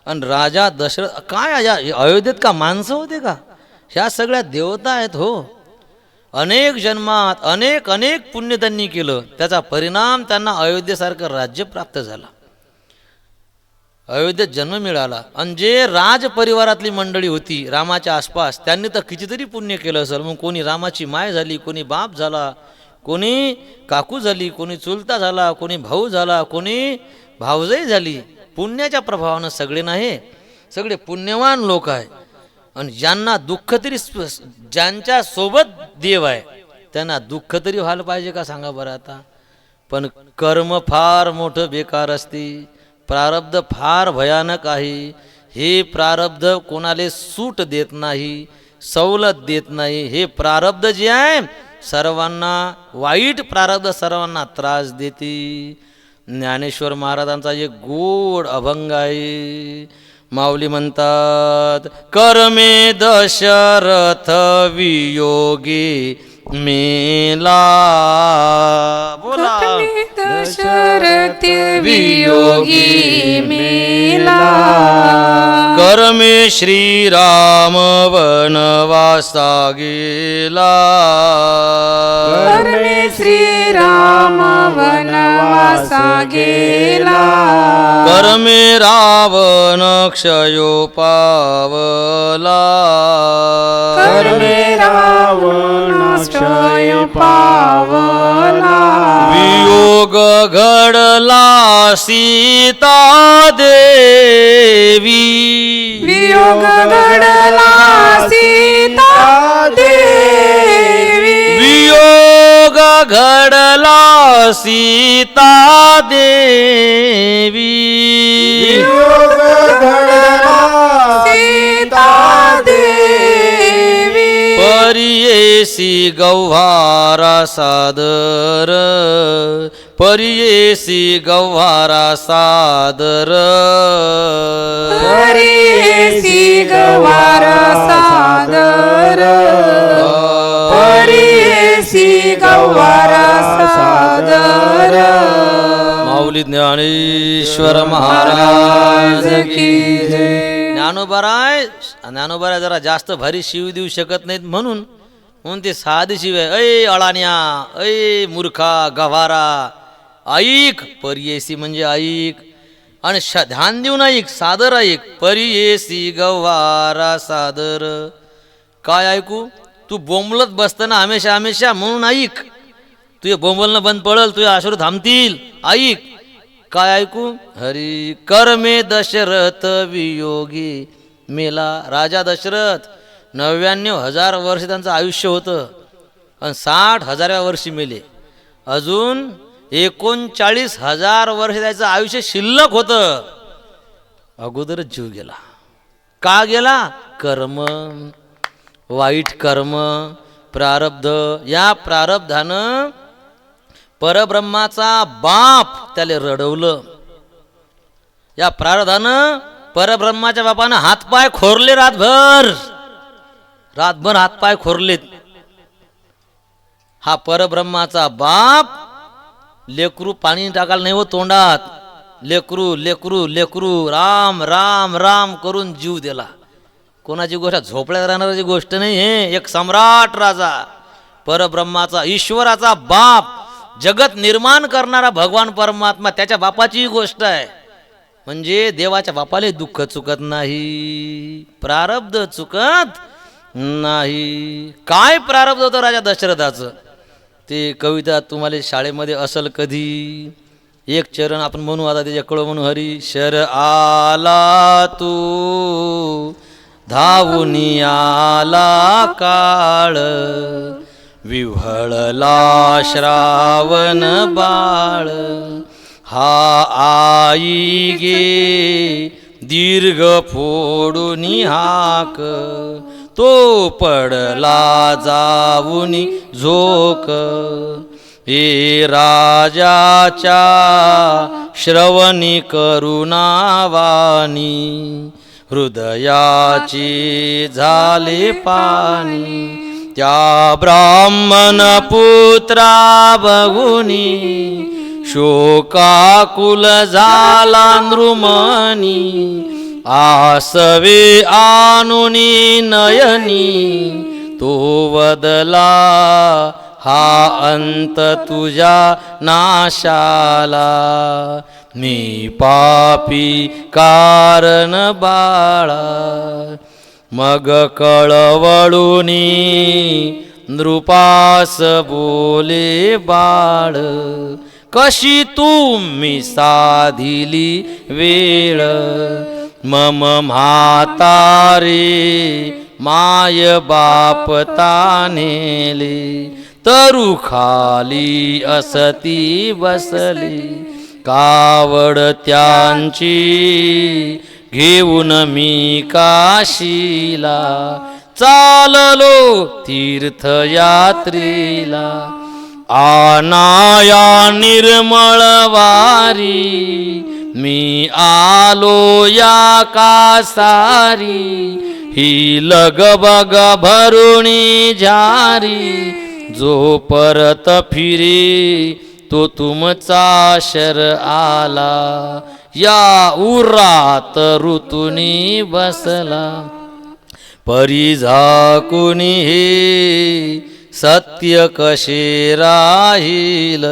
आणि राजा दशरथ, काय या अयोध्येत का माणसं होते का? ह्या सगळ्या देवता आहेत हो. अनेक जन्मात अनेक अनेक पुण्य त्यांनी केलं, त्याचा परिणाम त्यांना अयोध्येसारखं राज्य प्राप्त झाला. अयोध्येत जन्म मिळाला. आणि जे राज परिवारातली मंडळी होती रामाच्या आसपास त्यांनी तर कितीतरी पुण्य केलं असेल. मग कोणी रामाची माय झाली, कोणी बाप झाला, कोणी काकू झाली, कोणी चुलता झाला, कोणी भाऊ झाला, कोणी भावजाई झाली. पुण्याच्या प्रभावानं सगळे नाही, सगळे पुण्यवान लोक आहे. आणि ज्यांना दुःख तरी ज्यांच्या सोबत देव आहे त्यांना दुःख तरी व्हायला पाहिजे का सांगा बरं आता. पण कर्म फार मोठं बेकार असते, प्रारब्ध फार भयानक आहे. हे प्रारब्ध कोणाला सूट देत नाही, सवलत देत नाही. हे प्रारब्ध जे आहे सर्वांना, वाईट प्रारब्ध सर्वांना त्रास देते. ज्ञानेश्वर महाराजांचा एक गोड अभंग आहे. माऊली म्हणतात, कर्मे दशरथ वियोगी मेला. बोला, दशरथ वियोगी मेला. कर्मे श्रीराम वनवासा गेला. कर्मे श्रीराम वनवासा गेला. कर्मे रावण क्षयो पावला. कर्मे रावण क्षय पावला. वियोग घडला सीता देवी. वियोग घडला सीता देवी. वियोग घडला सीता देवी. वियोग घडला सीता देवी. परियेसी गव्हारा सादर. परियेसी गव्हारा सादर. परियेसी गवार सादर. परियेसी गवार सादर. माऊली ज्ञानेश्वर महाराज की जय. ज्ञानोबाराय जरा जास्त भारी शिव देऊ शकत नाहीत म्हणून ते साधी शिव आहे. ऐ अळाण्या, ऐ मूर्खा गव्हारा, ऐक. परियेसी म्हणजे ऐक आणि ध्यान देऊन ऐक, सादर ऐक. परियेसी गव्हारा सादर. काय ऐकू? तू बोंबलत बसताना हमेशा हमेशा म्हणून ऐक. तुझे बोंबलणं बंद पडल, तुझे अश्रू थांबतील. ऐक. काय ऐकू? हरी कर्मे दशरथ वियोगी मेला. राजा दशरथ 99,000 वर्ष त्यांचं आयुष्य होतं आणि 60,000व्या वर्षी मेले. अजून 39,000 वर्ष त्याचं आयुष्य शिल्लक होतं. अगोदरच जीव गेला. का गेला? कर्म, वाईट कर्म, प्रारब्ध. या प्रारब्धानं परब्रह्माचा बाप त्याला रडवलं. या प्रारब्धानं परब्रह्माच्या बापानं हातपाय खोरले. रातभर हातपाय खोरलेत. हा परब्रह्माचा बाप लेकरू पाणी टाकायला नाही हो तोंडात. लेकरू लेकरू लेकरू राम राम राम करून जीव दिला. कोणाची गोष्ट झोपड्यात राहणारी गोष्ट नाही. हे एक सम्राट राजा, परब्रह्माचा, ईश्वराचा बाप, जगत निर्माण करणारा भगवान परमात्मा, त्याच्या बापाची ही गोष्ट आहे. म्हणजे देवाच्या बापाला दुःख चुकत नाही, प्रारब्ध चुकत नाही. काय प्रारब्ध होतं राजा दशरथाचं ते कविता तुम्हाला शाळेमध्ये असल कधी. एक चरण आपण म्हणू आता त्याच्याकडं म्हणू. हरी शर आला तू धावून आला काळ. विव्हळला श्रावण बाळ. हा आई गे दीर्घ फोडून हाक. तो पडला जाऊन झोक. हे राजाच्या श्रवणी करुणावाणी. हृदयाची झाले पाणी. त्या ब्राह्मण पुत्रा बघुनी शोकाकुल झाला नृमणी. आसवे आणुनी नयनी. तो वदला हा अंत तुझ्या नाशाला. मी पापी कारण बाळा. मग कळवळूनी नृपास बोले बाळ, कशी तुम्ही साधिली वेळ. मम म्हातारे माय बाप तानेले, तरू खाली असती बसली. कावड त्यांची घेऊन मी काशीला, चाललो तीर्थयात्रेला. आनाया निर्मळ वारी, मी आलो या कासारी. ही लगबग भरुणी झारी, जो परत फिरे तो तुमचा शर आला. या उरात ऋतुनी बसला, परी झाकुनी हे सत्य कशे राहील.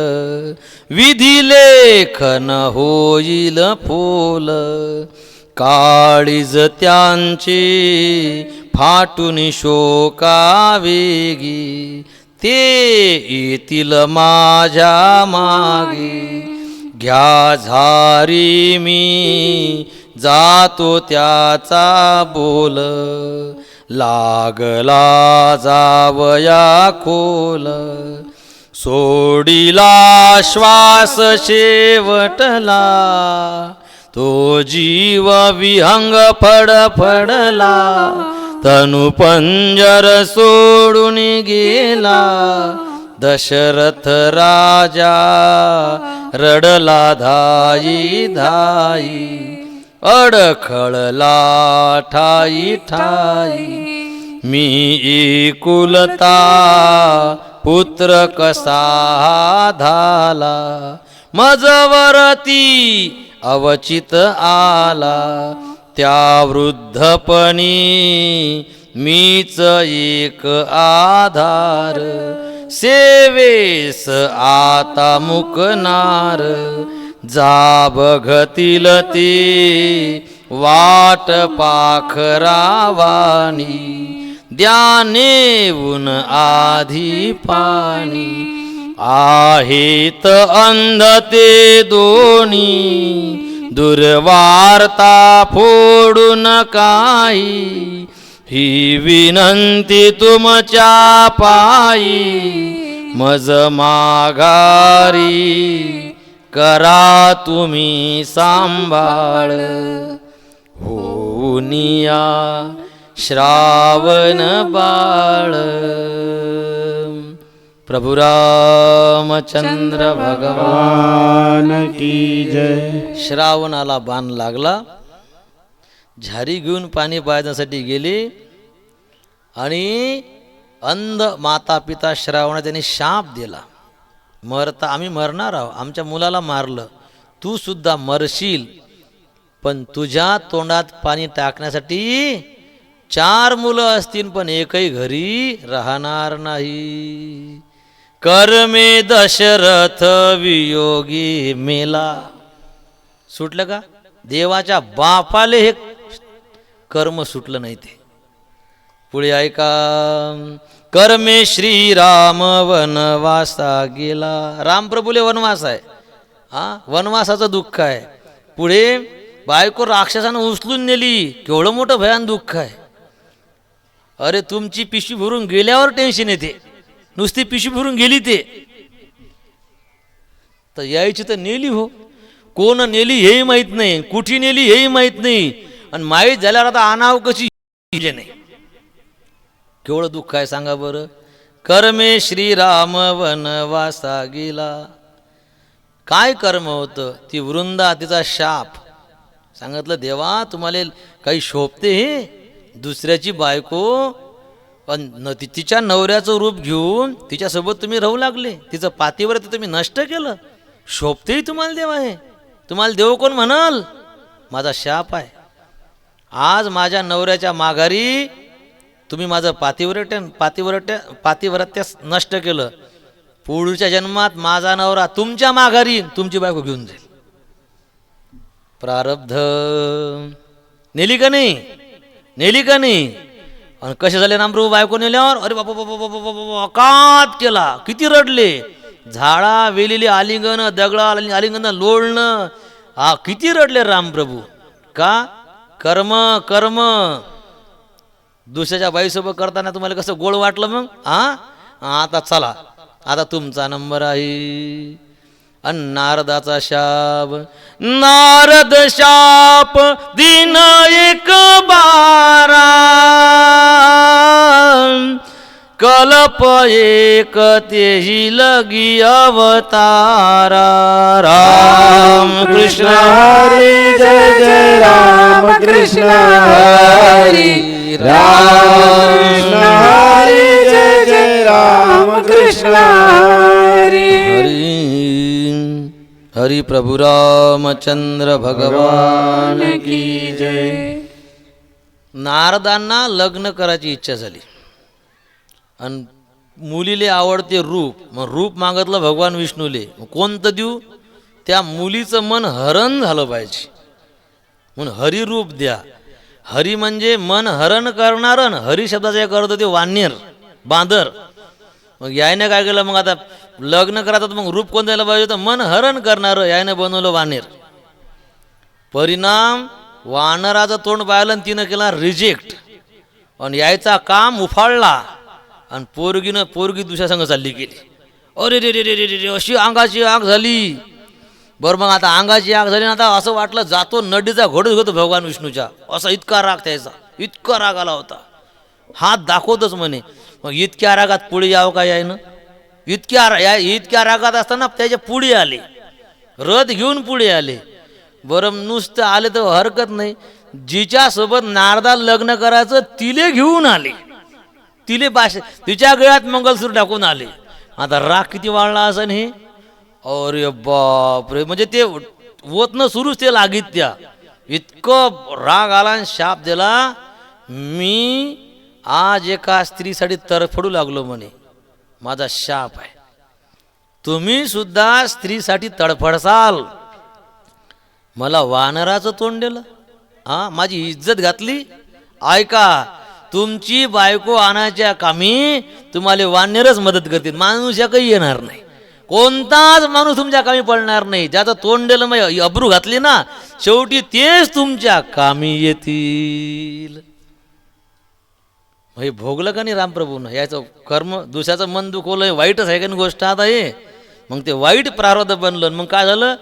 विधी लेखन होईल फोल, काळीज त्यांचे फाटून शोकावेगी. ते येतील माझ्या मागे, घ्या झारी मी जातो त्याचा बोल. लागला जावया खोल, सोडिला श्वास शेवटला. तो जीव विहंग फडफडला, तनु पंजर सोडून गेला. दशरथ राजा रडला धाई धाई, अडखळला ठाई ठाई. मी एकुलता पुत्र कसा धाला, मजवरती अवचित आला. त्या वृद्धपणी मीच एक आधार, सेवेस आता मुकणार. जा बघतील ते वाट पाखरावानी, द्या नेऊन आधी पाणी. आहेत अंध ते दोन्ही, दुर्वार्ता फोडून काही. ही विनंती तुमच्या पायी, मज माघारी करा तुम्ही सांभाळ. होनिया श्रावण बाळ. प्रभु रामचंद्र भगवान की जय. श्रावणाला बाण लागला, झारी घेऊन पाणी पाजण्यासाठी गेले आणि अंध माता पिता श्रावणा त्यांनी शाप दिला. मरता आम्ही मरणार आहोत, आमच्या मुलाला मारलं, तू सुद्धा मरशील, पण तुझ्या तोंडात पाणी टाकण्यासाठी 4 मुलं असतील पण एकही घरी राहणार नाही. कर्मे दशरथ वियोगी मेला. सुटलं का? देवाच्या बापाले हे कर्म सुटलं नाही. ते पुढे ऐका. कर्मे श्रीराम वनवासा गेला. रामप्रभूले वनवास आहे, वनवासाचं दुःख आहे. पुढे बायको राक्षसानं उचलून नेली, केवढं मोठं भयान दुःख आहे. अरे तुमची पिशवी भरून गेल्यावर टेन्शन येते, नुसती पिशवी भरून गेली ते तर यायची तर नेली हो, कोण नेली हेही माहीत नाही, कुठे नेली हेही माहीत नाही, आणि माहीत झाल्यावर आता आणाव कशी नाही. केवढं दुःख आहे सांगा बरं. कर्मे श्रीराम वनवासा गेला. काय कर्म होतं? ती वृंदा, तिचा शाप. सांगितलं देवा तुम्हाला काही शोभते हे? दुसऱ्याची बायको तिच्या नवऱ्याचं रूप घेऊन तिच्यासोबत तुम्ही राहू लागले, तिचं पातिव्रत्य तुम्ही नष्ट केलं. शोभतेही तुम्हाला देव आहे? तुम्हाला देव कोण म्हणाल? माझा शाप आहे. आज माझ्या नवऱ्याच्या माघारी तुम्ही माझं पातिव्रत्य नष्ट केलं. पुढच्या जन्मात माझा नवरा तुमच्या माघारी तुमची बायको घेऊन जाईल. प्रारब्ध नेली का नाही, नेली का नाही? आणि कसे झाले रामप्रभू बायको नेल्यावर? अरे बाबा बाबा बाबा बाबा अकात केला, किती रडले. झाडा वेलेली आलिंगन, दगडा आलिंगन लोळणं, किती रडले रामप्रभू. का? कर्म कर्म. दुसऱ्याच्या बाईसोबत करताना तुम्हाला कसं गोड वाटलं मग? आता चला, आता तुमचा नंबर आहे. अन नारदाचा शाप, नारद शाप दिन एक बारा, कल्प एक तेही लगी अवतारा. राम कृष्ण हरी जय जय राम कृष्ण हरी, राम कृष्ण हरी जय जय राम कृष्ण हरी. हरि प्रभु रामचंद्र भगवान की जय. नारदांना लग्न करायची इच्छा झाली आणि मुलीले आवडते रूप. मग रूप मागितलं भगवान विष्णूले. कोणतं देऊ? त्या मुलीचं मन हरण झालं पाहिजे म्हणून हरी रूप द्या. हरी म्हणजे मन हरण करणारं. हरी शब्दाचा एक अर्थ ते वानेर, बांदर. मग यायनं काय केलं? मग आता लग्न करायचं मग रूप कोण द्यायला पाहिजे? तर मन हरण करणारं यायनं बनवलं वानेर. परिणाम वानराचं तोंड पाहिलं आणि तिनं केला रिजेक्ट आणि यायचा काम उफाळला आणि पोरगी दुसऱ्या संग चालली गेली. अरे रे रे रे रे रे, अशी अंगाची आग झाली. बरं मग आता अंगाची आग झाली ना, आता असं वाटलं जातो नडीचा घोडच घेतो भगवान विष्णूच्या. असा इतका राग त्याचा, इतका राग आला होता. हात दाखवतच म्हणे. मग इतक्या रागात पुढे यावं का यायनं? इतक्या रागात असताना त्याच्या पुढे आले, रथ घेऊन पुढे आले. बरं नुसतं आले तर हरकत नाही, जिच्यासोबत नारदा लग्न करायचं तिले घेऊन आले. तिच्या गळ्यात मंगलसूत्र टाकून आले. आता राग किती वाढला असं हे. अरे बापरे, म्हणजे ते ओतनं सुरूच ते लागित त्या. इतकं राग आला आणि शाप दिला. मी आज एका स्त्रीसाठी तरफडू लागलो म्हणे, माझा शाप आहे. तुम्ही सुद्धा स्त्रीसाठी तडफडसाल. मला वानराचं तोंड दिलं, माझी इज्जत घातली. ऐका, तुमची बायको आणायच्या कामी तुम्हाला वानरच मदत करतील, माणूस काही येणार नाही. कोणताच माणूस तुमच्या कामी पडणार नाही. ज्याचं तोंड दिलं मग अब्रू घातली ना, शेवटी तेच तुमच्या कामी येतील. हे भोगलं का नाही रामप्रभूनं? याचं कर्म दुसऱ्याचं मन दुखवलं, वाईटच आहे का नाही गोष्ट आता हे. मग ते वाईट प्रारब्ध बनलं. मग काय झालं?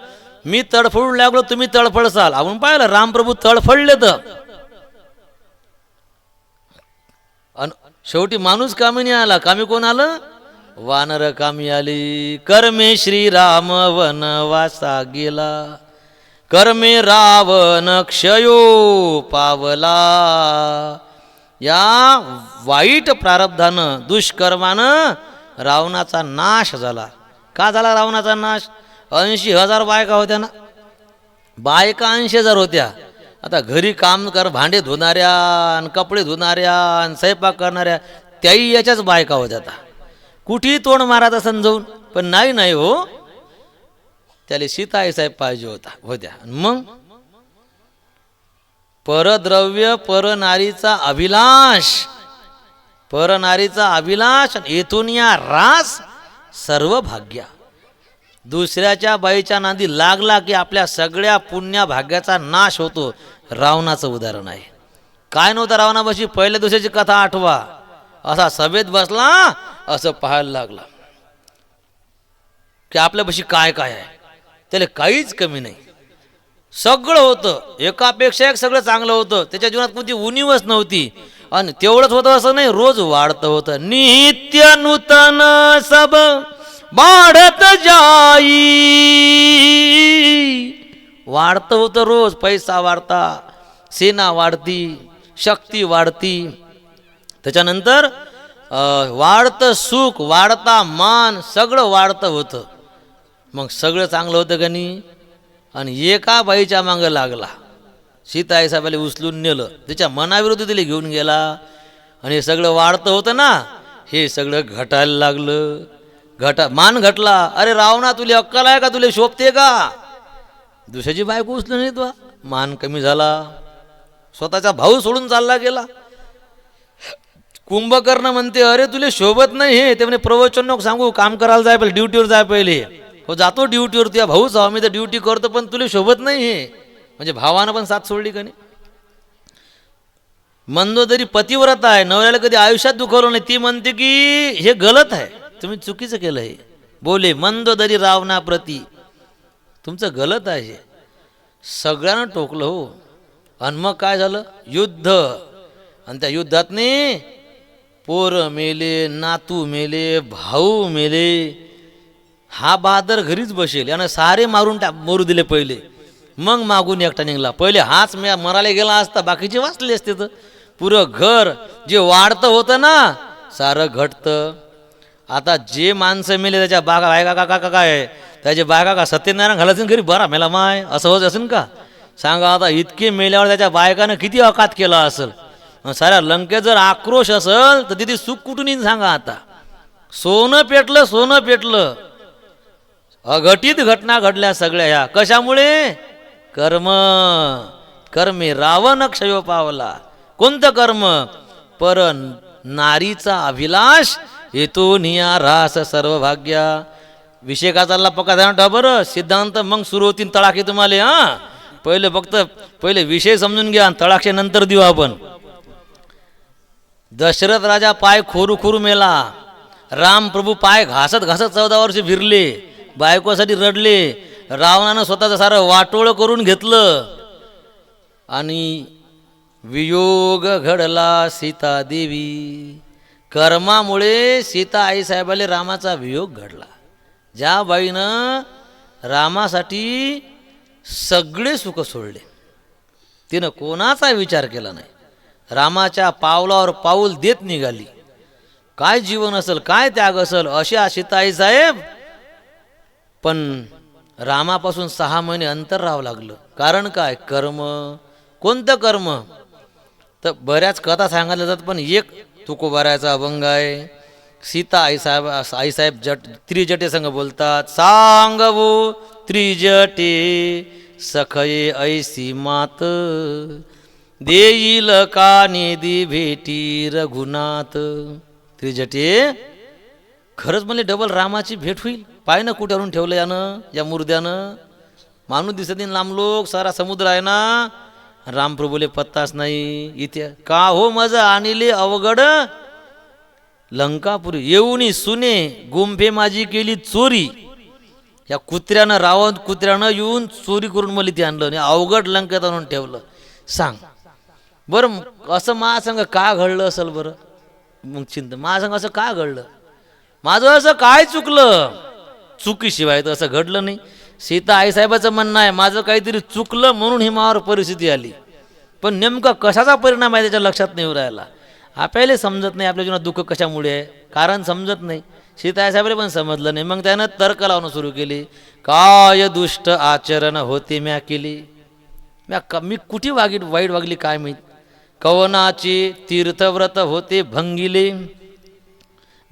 मी तडफडू लागलो, तुम्ही तडफडसाल. आपण पाहिलं रामप्रभू तडफडले तर शेवटी माणूस कामी नाही आला. कामी कोण आलं? वानर कामी आली. कर्मे श्रीराम वनवासा गेला, कर्मे रावण क्षयो पावला. या वाईट प्रारब्धानं, दुष्कर्मानं रावणाचा नाश झाला. का झाला रावणाचा नाश? 80,000 बायका होत्या ना. बायका 80,000 होत्या. आता घरी काम भांडे धुणाऱ्या आणि कपडे धुणाऱ्या आणि स्वयंपाक करणाऱ्या त्याही याच्याच बायका होत्या. आता कुठेही तोंड मारायचा समजावून, पण नाही हो, त्याला सीताई साहेब पाहिजे होत्या. मग परद्रव्य, परनारीचा अभिलाष, परनारीचा अभिलाष, येथून या रास सर्व भाग्या. दुसऱ्याच्या बाईच्या नांदी लागला की आपल्या सगळ्या पुण्या भाग्याचा नाश होतो. रावणाचं उदाहरण आहे. काय नव्हतं रावणापाशी? पहिल्या दुसऱ्याची कथा आठवा. असा सभेत बसला, असं पाहायला लागला की आपल्यापाशी काय काय आहे. त्याला काहीच कमी नाही, सगळं होतं. एकापेक्षा एक सगळं चांगलं होतं. त्याच्या जीवनात कोणती उणीवच नव्हती. आणि तेवढंच होतं असं नाही, रोज वाढतं होतं. नित्य नूतन सब वाढत जाई. वाढतं होतं रोज. पैसा वाढता, सेना वाढती, शक्ती वाढती. त्याच्यानंतर वाढतं सुख, वाढता मान, सगळं वाढतं होतं. मग सगळं चांगलं होतं का नाही? आणि एका बाईच्या मागं लागला. सीताई साहेबाला उचलून नेलं, त्याच्या मनाविरुद्ध तिला घेऊन गेला. आणि हे सगळं वाढतं होतं ना, हे सगळं घटायला लागलं. मान घटला. अरे रावणा, तुला अक्कल आहे का? तुला शोभते का? दुसऱ्याची बायको उचलून नाही तू. मान कमी झाला, स्वतःचा भाऊ सोडून चालला गेला. कुंभकर्ण म्हणते, अरे तुले शोभत नाही हे. ते म्हणे, प्रवचन नको सांगू, काम करायला जाय पहिले, ड्युटीवर जाय पहिले. हो जातो ड्युटीवर, तुझ्या भाऊच हवा, मी तर ड्युटी करतो, पण तुला शोभत नाही हे. म्हणजे भावानं पण साथ सोडली का नाही. मंदोदरी पतिव्रत आहे, नवऱ्याला कधी आयुष्यात दुखवलं नाही. ती म्हणते की हे गलत आहे, तुम्ही चुकीचं केलं हे. बोले मंदोदरी रावणा प्रती, तुमचं गलत आहे हे. सगळ्यांना टोकलं हो. आणि मग काय झालं, युद्ध. आणि त्या युद्धातनी पोरं मेले, नातू मेले, भाऊ मेले. हा बहादर घरीच बसेल, यानं सारे मारू दिले पहिले. मग मागून एकटा निघाला. पहिले हाच मरायला गेला असता, बाकीचे वाचले असते. तर पुरं घर जे वाढतं होतं ना, सारं घटतं. आता जे माणसं मेले त्याच्या बायका का काय, त्याचे बायका का सत्यनारायण घालायचं घरी, बरा मेला माय, असं होत असेल का सांगा. आता इतके मेल्यावर त्याच्या बायकानं किती अकात केला असेल. साऱ्या लंकेत जर आक्रोश असेल तर तिथे सुख कुठून येईन सांगा. आता सोनं पेटलं. अघटित घटना घडल्या सगळ्या ह्या कशामुळे, कर्मे रावण क्षयो पावला. कोणतं कर्म, पर नारीचा अभिलाष येतो निया रास सर्व भाग्या. विषय का चालला पक्का ध्यान बरं. सिद्धांत मग सुरू होतील तळाखे तुम्हाला. पहिले विषय समजून घ्या, तळाखे नंतर देऊ आपण. दशरथ राजा पाय खोरू मेला. राम प्रभू पाय घासत 14 वर्ष फिरले, बायकोसाठी रडले. रावणानं स्वतःचं सारं वाटोळं करून घेतलं. आणि वियोग घडला सीता देवी. कर्मामुळे सीता आई साहेबाले रामाचा वियोग घडला. ज्या बाईनं रामासाठी सगळे सुख सोडले, तिनं कोणाचा विचार केला नाही. रामाच्या पावलावर पाऊल देत निघाली. काय जीवन असेल, काय त्याग असेल अशा सीता आई साहेब. पण रामापासून 6 महिने अंतर राहावं लागलं. कारण काय, कर्म. कोणतं कर्म, तर बऱ्याच कथा सांगितल्या जातात, पण एक तुकोबारायचा अभंग आहे. सीता आईसाहेब त्रिजटे संग बोलतात. सांगवो त्रिजटे सखये ऐसी मात, देईल का नेदी भेटी रघुनाथ. त्रिजटे खरंच म्हणले डबल रामाची भेट होईल. पाय ना कुठे आणून ठेवलं यानं, या मुर्द्यानं. माणूस दिसत नाही, लांब लोक, सारा समुद्र आहे ना. रामप्रभूले पत्ताच नाही. इथे का हो मजा आणले अवघड लंकापुरी. येऊनी सुने गुंफे माझी केली चोरी. या कुत्र्यानं, रावण कुत्र्यानं येऊन चोरी करून मला ते आणलं आणि अवघड लंकेत आणून ठेवलं. सांग बरं, असं महासंघ का घडलं असेल बरं. मग चिंता, महासंघ असं का घडलं, माझं असं काय चुकलं. चुकीशिवाय तर असं घडलं नाही. सीता आईसाहेबाचं म्हणणं आहे, माझं काहीतरी चुकलं म्हणून ही मावर परिस्थिती आली. पण नेमका कशाचा परिणाम आहे त्याच्या लक्षात नाही राहिला. आपल्याला समजत नाही आपल्या जीवनात दुःख कशामुळे आहे, कारण समजत नाही. सीता आईसाहेबाला पण समजलं नाही. मग त्यानं तर्क लावणं सुरू केली. काय दुष्ट आचरण होते म्या केली, मी कुठे वाईट वागली काय माहीत. कवनाचे तीर्थव्रत होते भंगिले,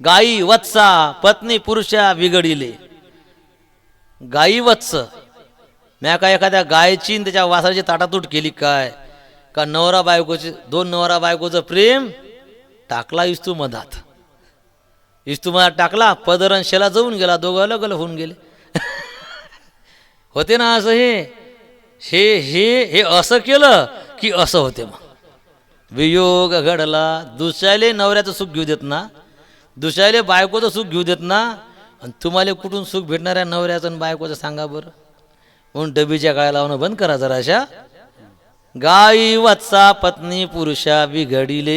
गाई वत्सा पत्नी पुरुषा बिघडिले. गाई वत्स, म्या काय एखाद्या गायची त्याच्या वासराची ताटातूट केली काय, का नवरा बायकोचे, 2 नवरा बायकोचं प्रेम टाकला इस्तू मधात. इस्तू मधात टाकला, पदरण शेला जाऊन गेला, दोघं अलग अलग होऊन गेले. होते ना असं. हे असं केलं की असं होते. मग वियोग घडला. दुसऱ्याले नवऱ्याचं सुख घेऊ देत ना, दुसऱ्याले बायकोचं सुख घेऊ देत ना. आणि तुम्हाला कुठून सुख भेटणार आहे नवऱ्याचं आणि बायकोचं सांगा बरं. म्हणून डबीच्या गाय लावणं बंद करा जरा. अशा गाई वत्सा पत्नी पुरुषा बिघडिले.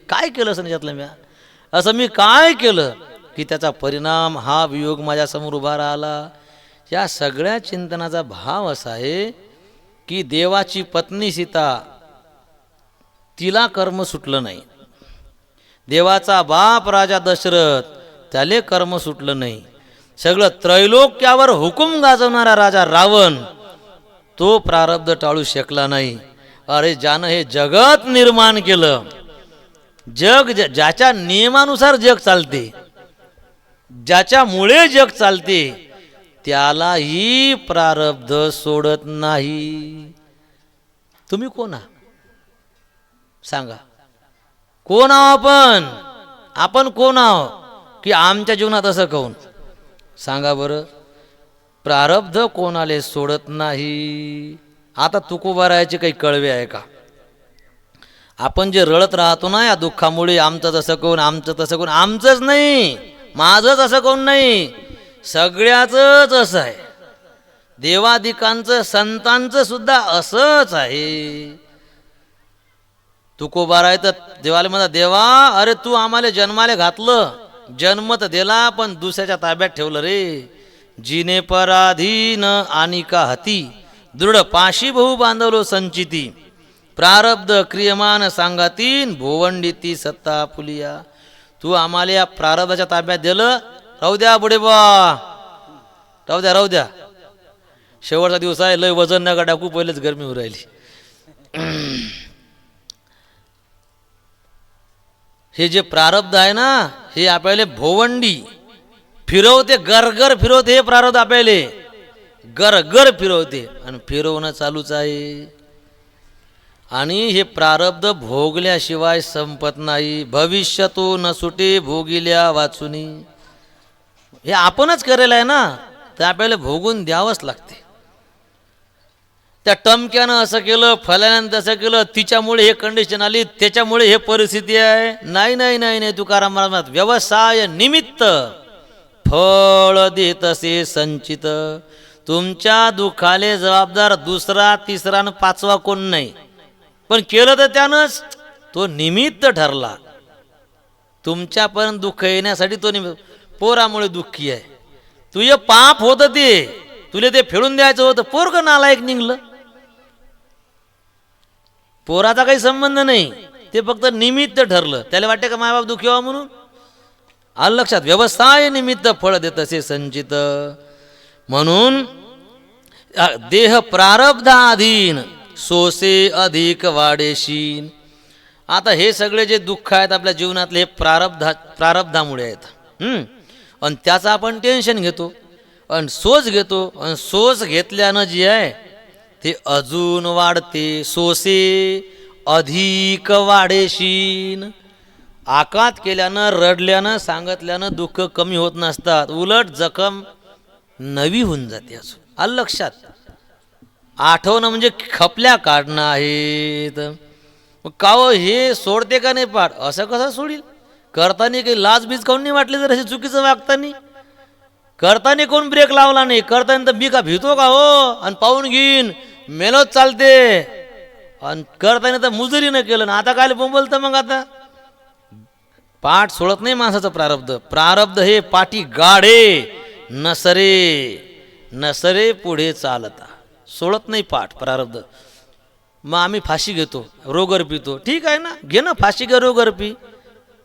काय केलं असं त्याच्यातलं म्या, असं मी काय केलं की त्याचा परिणाम हा वियोग माझ्या समोर उभा राहिला. या सगळ्या चिंतनाचा भाव असा आहे की देवाची पत्नी सीता, तिला कर्म सुटलं नाही. देवाचा बाप राजा दशरथ, त्याले कर्म सुटलं नाही. सगळं त्रैलोक्यावर हुकूम गाजवणारा राजा रावण, तो प्रारब्ध टाळू शकला नाही. अरे ज्यानं हे जगत निर्माण केलं, जग ज्याच्या नियमानुसार जग चालते, ज्याच्यामुळे जग चालते, त्यालाही प्रारब्ध सोडत नाही. तुम्ही कोण आहात सांगा? कोण आहो आपण कोण आहो की आमच्या जीवनात असं कहून? सांगा बरं. प्रारब्ध कोणाले सोडत नाही. आता तुकोबारायाचे काही कळवे आहे का? आपण जे रडत राहतो ना या दुःखामुळे, आमचं तसं कोण, आमचं तसं कोण, आमचंच नाही, माझंच असं कोण नाही, सगळ्याचंच असं आहे. देवादिकांचं, संतांचं सुद्धा असंच आहे. तुकोबाराय तर देवाला म्हणा, देवा अरे तू आम्हाला जन्माला घातलं, जन्म तर दिला पण दुसऱ्याच्या ताब्यात ठेवलं रे. जिने पराधीन आणि का हाती, दृढ पाशी बहु बांधवलो संचिती, प्रारब्ध क्रियमान सांगातीन भोवंडीती सत्ता फुलिया. तू आम्हाला या प्रारब्धाच्या ताब्यात दिलं. राहू द्या बुडे बा, राहू द्या. शेवटचा दिवस आहे, लय वजन नका टाकू, पहिलेच गरमी होऊ राहिली. हे जे प्रारब्ध आहे ना, हे आपल्याला भोवंडी फिरवते, गरगर फिरवते. हे प्रारब्ध आपल्याला गरगर फिरवते आणि फिरवणं चालूच आहे. आणि हे प्रारब्ध भोगल्याशिवाय संपत नाही. भविष्यातून न सुटे भोगिल्या वाचुनी. हे आपणच करेल आहे ना, तर आपल्याला भोगून द्यावंच लागते. त्या टमक्यानं असं केलं, फलानं तसं केलं, तिच्यामुळे हे कंडिशन आली, त्याच्यामुळे हे परिस्थिती आहे. नाही नाही नाही नाही, तुकाराम महाराज व्यवसाय निमित्त फळ देत असे संचित. तुमच्या दुःखाले जबाबदार दुसरा, तिसरा आणि पाचवा कोण नाही, पण केलं तर त्यानंच. तो निमित्त ठरला. तुमच्यापर्यंत दुःख येण्यासाठी तो पोरामुळे दुःखी आहे. तुझे पाप होतं ते, तुला ते फेडून द्यायचं होतं, पोरग नालायक निघलं. पोराचा काही संबंध नाही, ते फक्त निमित्त ठरलं. त्याला वाटते का मायबाप दुःखी व्हावं म्हणून? आलं लक्षात? व्यवसाय निमित्त फळ देत असे संचित. म्हणून देह प्रारब्धाधीन सोसे अधिक वाडेशीन. आता हे सगळे जे दुःख आहेत आपल्या जीवनातले, हे प्रारब्धामुळे आहेत. आणि त्याचं आपण टेन्शन घेतो आणि सोच घेतो, आणि सोच घेतल्यानं जे आहे ते अजून वाढते. सोसे अधिक वाडेशीन. आकात केल्यानं, रडल्यानं, सांगितल्यानं दुःख कमी होत नसतात, उलट जखम नवी होऊन जाते. अजून आलं लक्षात? आठवणं म्हणजे खपल्या काढणं आहेत. का हो, हे सोडते का नाही पाठ? असं कसं सोडील? करताना काही लाज बीज काऊन नाही वाटली? जर असे चुकीचं वागताना, करताना कोण ब्रेक लावला नाही, करताना तर मी का भीतो का हो? आणि पाहून घेईन मेलोच चालते. आणि करताना तर मुजुरीनं केलं ना, आता काय बोंबलतं मग? आता पाठ सोडत नाही माणसाचं प्रारब्ध. प्रारब्ध हे पाठी गाढे नसरे, नसरे पुढे चालता. सोडत नाही पाठ प्रारब्ध. मग आम्ही फाशी घेतो, रोगर पितो, ठीक आहे ना, घे ना फाशी, घे रोगर पी.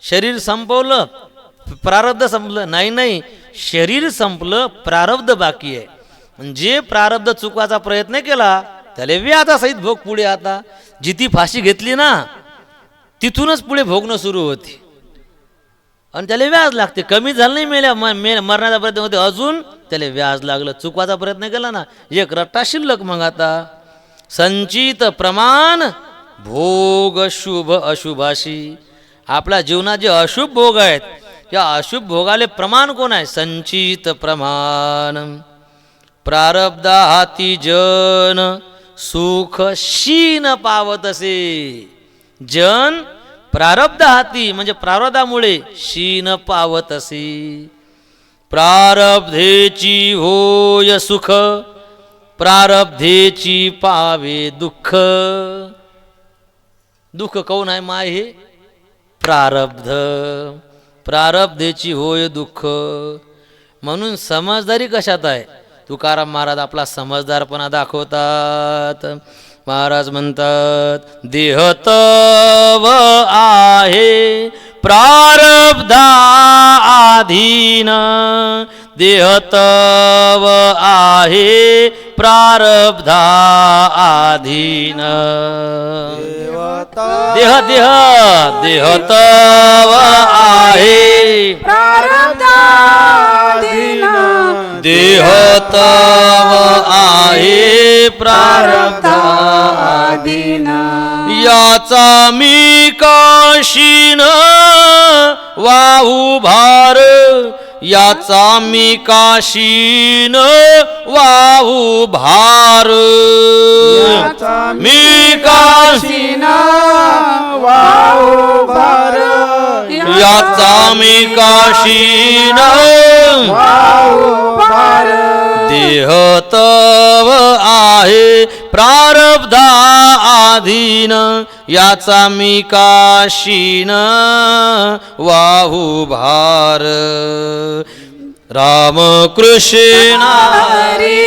शरीर संपवलं, प्रारब्ध संपलं? नाही नाही, शरीर संपलं, प्रारब्ध बाकी आहे. जे प्रारब्ध चुकवायचा प्रयत्न केला त्याला व्याजासहित भोग पुढे. आता जिथे फाशी घेतली ना, तिथूनच पुढे भोगणं सुरू होते आणि त्याला व्याज लागते. कमी झालं नाही मरण्याचा प्रयत्न होते, अजून त्याला व्याज लागलं. चुकवायचा प्रयत्न केला ना, एक रट्टा शिल्लक. मग आता संचित प्रमाण भोग शुभ अशुभाशी. आपल्या जीवनात जे अशुभ भोग आहेत, या अशुभ भोगाले प्रमाण कोण आहे? संचित प्रमाण. प्रारब्धा हाती जन सुख शीन पावत असे. जन प्रारब्ध हाती म्हणजे प्रारब्धामुळे शीन पावत असे. प्रारब्धेची होय सुख, प्रारब्धेची पावे दुःख. दुःख कोण आहे? माय हे प्रारब्ध. प्रारब्धेची होय दुःख. म्हणून समजदारी कशात आहे? तुकाराम महाराज आपला समजदारपणा दाखवतात. महाराज म्हणतात, देह तव आहे प्रारब्धा आधीन, देह तव आहे प्रारब्धा आधीन. देह देह देह तव आहे प्रारब्धाधीन, देह तव आहे प्रारब्ध आधीन याचा मी काशीन वाहू भार याचा मी काशीन वाहू भार मी काशीन वाहू भार याचा मी काशीन वाहू भार देह तव आहे प्रारब्धा आधीन याचा मी काशीन वाहू भार राम कृष्ण हरी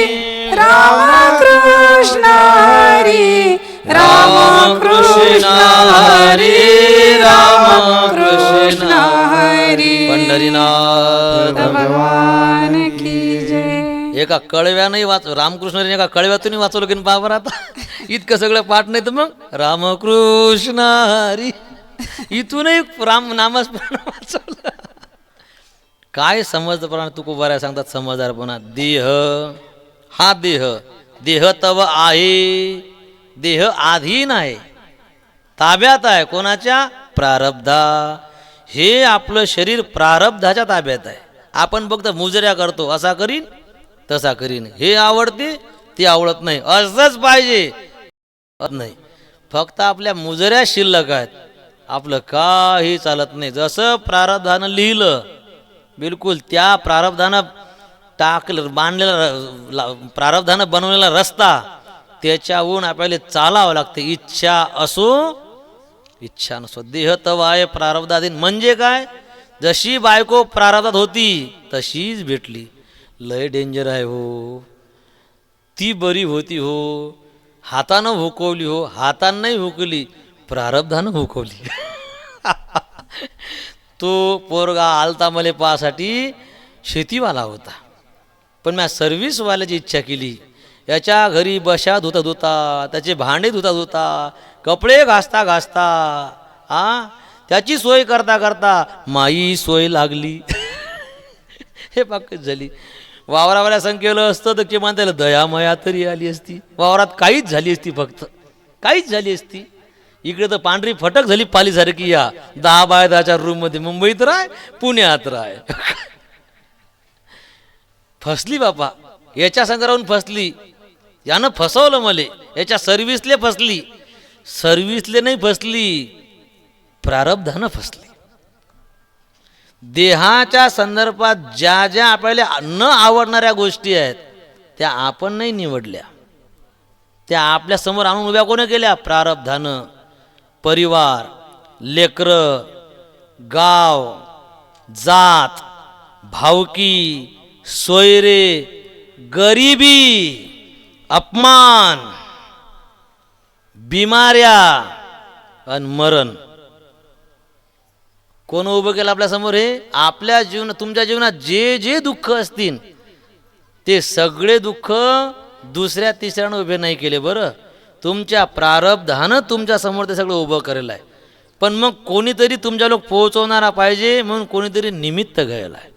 राम कृष्ण हरी राम कृष्ण हरी राम कृष्ण हरी पंढरीनाथ भगवान की जय. एका कळव्यानंही रामकृष्ण एका कळव्यातूनही वाचवलं की बाबर आता इतकं सगळं पाठ नाही तर मग रामकृष्ण हरी इथूनही राम नामस्मरण वाचवलं. काय समजदारपणा तुकोबाऱ्या सांगतात समजदारपणा. देह हा देह तव आहे, देह अधीन आहे, ताब्यात आहे. कोणाच्या? प्रारब्धा. हे आपलं शरीर प्रारब्धाच्या ताब्यात आहे. आपण फक्त मुजऱ्या करतो, असा करीन तसा करीन, हे आवडते ते आवडत नाही, असंच पाहिजे नाही. फक्त आपल्या मुजऱ्या शिल्लक आहेत, आपलं काही चालत नाही. जसं प्रारब्धानं लिहिलं बिलकुल त्या प्रारब्धानं बांधलेला प्रारब्धानं बनवलेला रस्ता त्याच्याहून आपल्याला चालावं लागते, इच्छा असो इच्छा नसो. देह तव आहे प्रारब्धाधीन म्हणजे काय? जशी बायको प्रारब्धात होती तशीच भेटली. लय डेंजर आहे हो. ती बरी होती हो, हातानं हुकवली हो, हातानं नाही हुकली, प्रारब्धानं हुकवली. तो पोरगा आलता मले पाहासाठी, शेतीवाला होता, पण मी सर्व्हिसवाल्याची इच्छा केली. याच्या घरी बशा धुता धुता, त्याचे भांडे धुता धुता, कपडे घासता घासता, त्याची सोय करता करता माई सोय लागली. हे पाकच झाली. वावरावाल्या संख्येलं असतं तर किमान त्याला दयामया तरी आली असती. वावरात काहीच झाली असती, फक्त काहीच झाली असती. इकडे तर पांढरी फटक झाली पालीसारखी. या 10 बाय 10च्या रूममध्ये मुंबईत राय, पुण्यात राय. फसली बापा, याच्या संग राहून फसली. यानं फसवलं मले, याच्या सर्व्हिसले फसली. सर्व्हिसले नाही फसली, प्रारब्धानं फसली. देहाच्या संदर्भात ज्या ज्या आपल्याला न आवडणाऱ्या गोष्टी आहेत त्या आपण नाही निवडल्या, त्या आपल्या समोर आणून उभ्या कोणी केल्या? प्रारब्धानं. परिवार, लेकरं, गाव, जात, भावकी, सोयरे, गरिबी, अपमान, बिमाऱ्या आणि मरण. कोण उभं केलं आपल्या समोर? हे आपल्या जीवनात, तुमच्या जीवनात जे जे दुःख असतील ते सगळे दुःख दुसऱ्या तिसऱ्यानं उभे नाही केले. बरं, तुमच्या प्रारब्धानं तुमच्या समोर ते सगळं उभं करेलं आहे. पण मग कोणीतरी तुमच्या लोक पोहोचवणारा पाहिजे, म्हणून कोणीतरी निमित्त घ्यायला आहे.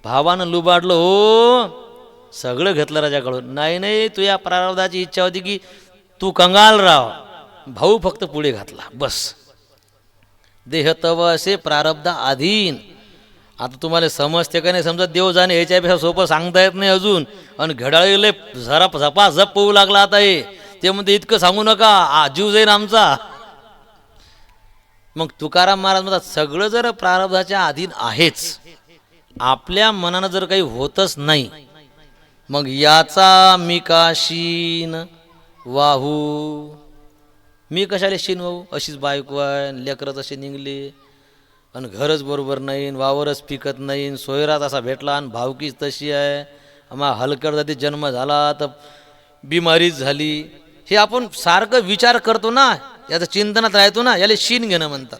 भावानं लुबाडलं हो, सगळं घेतलं राजाकडून. नाही नाही, तुझ्या प्रारब्धाची इच्छा होती की तू कंगाल राव, भाऊ फक्त पुढे घातला, बस. देह तव असे प्रारब्ध अधीन. आता तुम्हाला समजते का नाही समजत देव जाणे, ह्याच्यापेक्षा सोपं सांगता येत नाही अजून. आणि घड्याळीले जरा झपा झप पोहू लागला आता हे. ते म्हणते इतकं सांगू नका, जीव जाईन आमचा. मग तुकाराम महाराज म्हणतात सगळं जर प्रारब्धाच्या अधीन आहेच, आपल्या मनानं जर काही होतच नाही, मग याचा मी काशीन वाहू. मी कशाला शीन वाहू? अशीच बायको आहे, लेकरं तसे निघले, आणि घरच बरोबर नाही, वावरच पिकत नाही, सोयरात असा भेटला, आणि भावकीच तशी आहे, आम्हा हलक्यात जाती जन्म झाला तर बिमारीच झाली. हे आपण सारखं विचार करतो ना, याचं चिंतनात राहतो ना, याला शीन घेणं म्हणतात.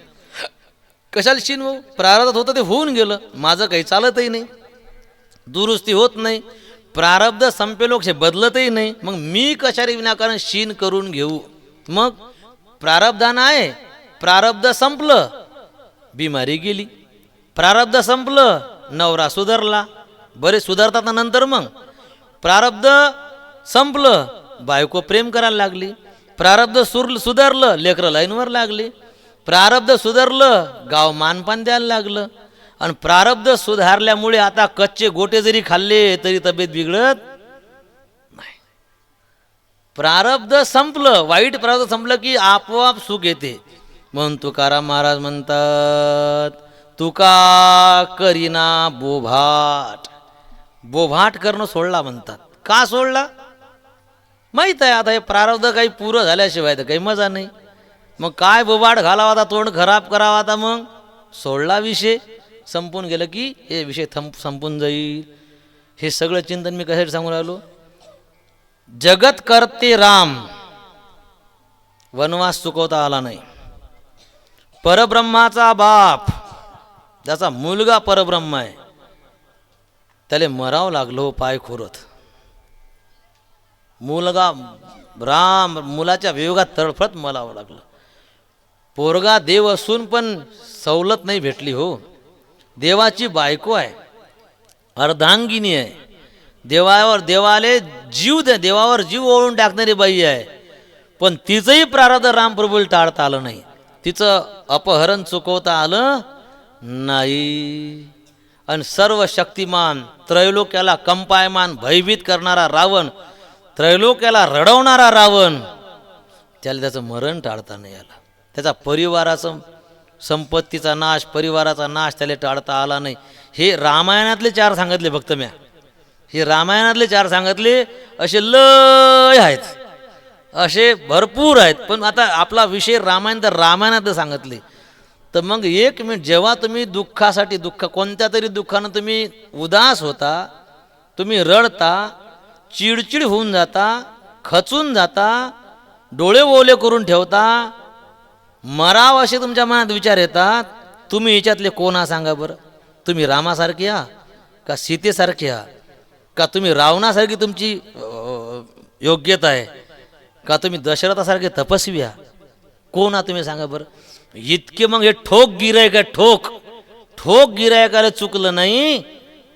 कशाला शीन वाहू? प्रारब्धात होतं ते होऊन गेलं, माझं काही चालतही नाही, दुरुस्ती होत नाही, प्रारब्ध संपेलोक हे बदलतही नाही, मग मी कशाला विनाकारण शीन करून घेऊ? मग प्रारब्धानं आहे, प्रारब्ध संपलं, बिमारी गेली. प्रारब्ध संपलं, नवरा सुधारला. बरे सुधारतात ना नंतर, मग प्रारब्ध संपलं, बायको प्रेम करायला लागली. प्रारब्ध सुधारलं, लेकरं लाईनवर लागली. प्रारब्ध सुधारलं, गाव मानपान द्यायला लागलं. आणि प्रारब्ध सुधारल्यामुळे आता कच्चे गोटे जरी खाल्ले तरी तब्येत बिघडत नाही. प्रारब्ध संपलं, वाईट प्रारब्ध संपलं की आपोआप सुख येते. म्हणून तुकाराम महाराज म्हणतात, तुका करीना बोभाट. बोभाट करणं सोडला म्हणतात. का सोडला? माहीत आहे आता हे प्रारब्ध काही पुरं झाल्याशिवाय तर काही मजा नाही. मग काय बोभाट घालावा आता, तोंड खराब करावा आता, मग सोडला विषय. संपून गेलं की हे विषय संपून जाईल. हे सगळं चिंतन मी कशासाठी सांगून राहिलो? जगत करते राम, वनवास चुकवता आला नाही. परब्रह्माचा बाप, ज्याचा मुलगा परब्रह्म आहे, त्याला मरावं लागलं हो पाय खोरत. मुलगा राम, मुलाच्या वियोगात तडफडत मरावं लागलं. पोरगा देव असून पण सवलत नाही भेटली हो. देवाची बायको आहे, अर्धांगिनी आहे, देवाले जीव दे, देवावर जीव ओळून टाकणारी बाई आहे. पण तिचंही प्रारब्ध रामप्रभूला टाळता आलं नाही. तिचं अपहरण चुकवता आलं नाही. आणि सर्व शक्तिमान, त्रैलोक्याला कंपायमान भयभीत करणारा रावण, त्रैलोक्याला रडवणारा रावण, त्याला त्याचं मरण टाळता नाही आलं. त्याचा परिवाराचं संपत्तीचा नाश, परिवाराचा नाश त्याला टाळता आला नाही. हे रामायणातले 4 सांगितले फक्त म्या. हे रामायणातले 4 सांगितले, असे लय आहेत, असे भरपूर आहेत. पण आता आपला विषय रामायण, तर रामायणातलं सांगितले. तर मग एक मिनिट, जेव्हा तुम्ही दुःखासाठी, कोणत्या तरी दुःखानं तुम्ही उदास होता, तुम्ही रडता, चिडचिड होऊन जाता, खचून जाता, डोळे ओले करून ठेवता, मराव असे तुमच्या मनात विचार येतात, तुम्ही याच्यातले कोण आहात सांगा बरं? तुम्ही रामासारखे आहात का सीतेसारखे आहात? का तुम्ही रावणासारखी तुमची योग्यता आहे? का तुम्ही दशरथासारखे तपस्वी आहात? कोण आहात तुम्ही सांगा बरं? इतके मग हे ठोक गिरायक आहे, ठोक गिरायकाला चुकलं नाही,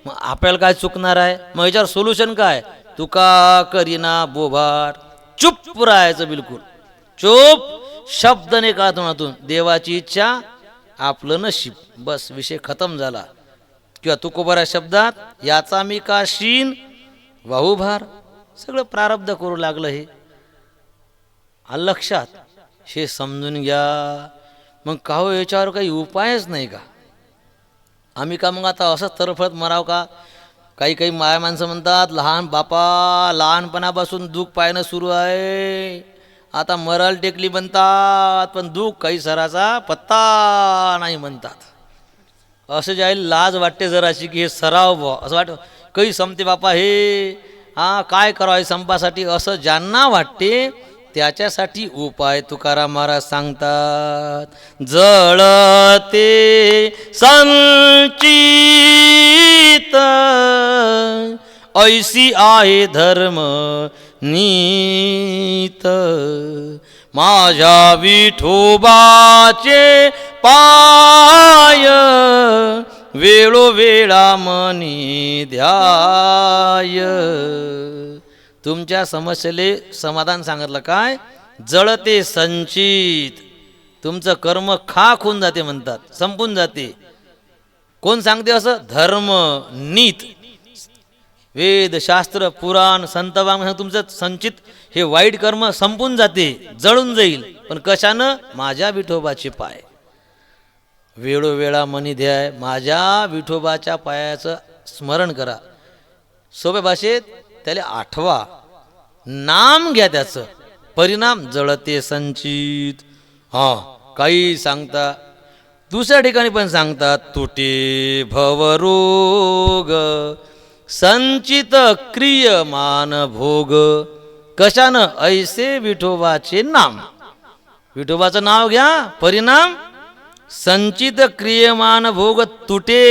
मग आपल्याला काय चुकणार आहे? मग याच्यावर सोल्युशन काय? तुका करीना बोभाट. चुप राहायचं, बिलकुल चुप, शब्द नाही का तोंडातून. देवाची इच्छा, आपलं नशीब, बस विषय खतम झाला. किंवा तुकोबारा शब्दात, याचा मी का शीन वाहुभार. सगळं प्रारब्ध करू लागलं. हे आलं लक्षात? हे समजून घ्या. मग का हो, याच्यावर काही उपायच नाही का? आम्ही का मग आता असंच तरफडत मराव का? काही माया माणसं म्हणतात, लहानपणापासून दुःख पाहणं सुरू आहे, आता मराल टेकली म्हणतात, पण दुःख काही सराचा पत्ता नाही म्हणतात. असं जाईल लाज वाटते जराशी की हे सराव बा, असं वाटतं काही संपते बापा हे, काय करावं आहे संपासाठी, असं ज्यांना वाटते त्याच्यासाठी उपाय तुकाराम महाराज सांगतात. जळते संचित ऐसी आहे धर्म नीत, माझ्या विठोबाचे पाय वेळोवेळा मनी ध्याय. तुमच्या समस्येले समाधान सांगितलं काय? जळते संचित, तुमचं कर्म खाक होऊन जाते म्हणतात, संपून जाते. कोण सांगते असं? धर्म नीत, वेद शास्त्र पुराण संतवांग, तुमचं संचित हे वाईट कर्म संपून जाते, जळून जाईल. पण कशानं? माझ्या विठोबाचे पाय वेळोवेळा मनी ध्याय. माझ्या विठोबाच्या पायाचं स्मरण करा. सोप्या भाषेत त्याला आठवा, नाम घ्या, त्याचं परिणाम जळते संचित. काही सांगता, दुसऱ्या ठिकाणी पण सांगतात, तुटे भवरोग संचित क्रियमान भोग. कशानं? ऐसे विठोबाचे नाम. विठोबाचं नाव घ्या, परिणाम संचित क्रियमान भोग तुटे.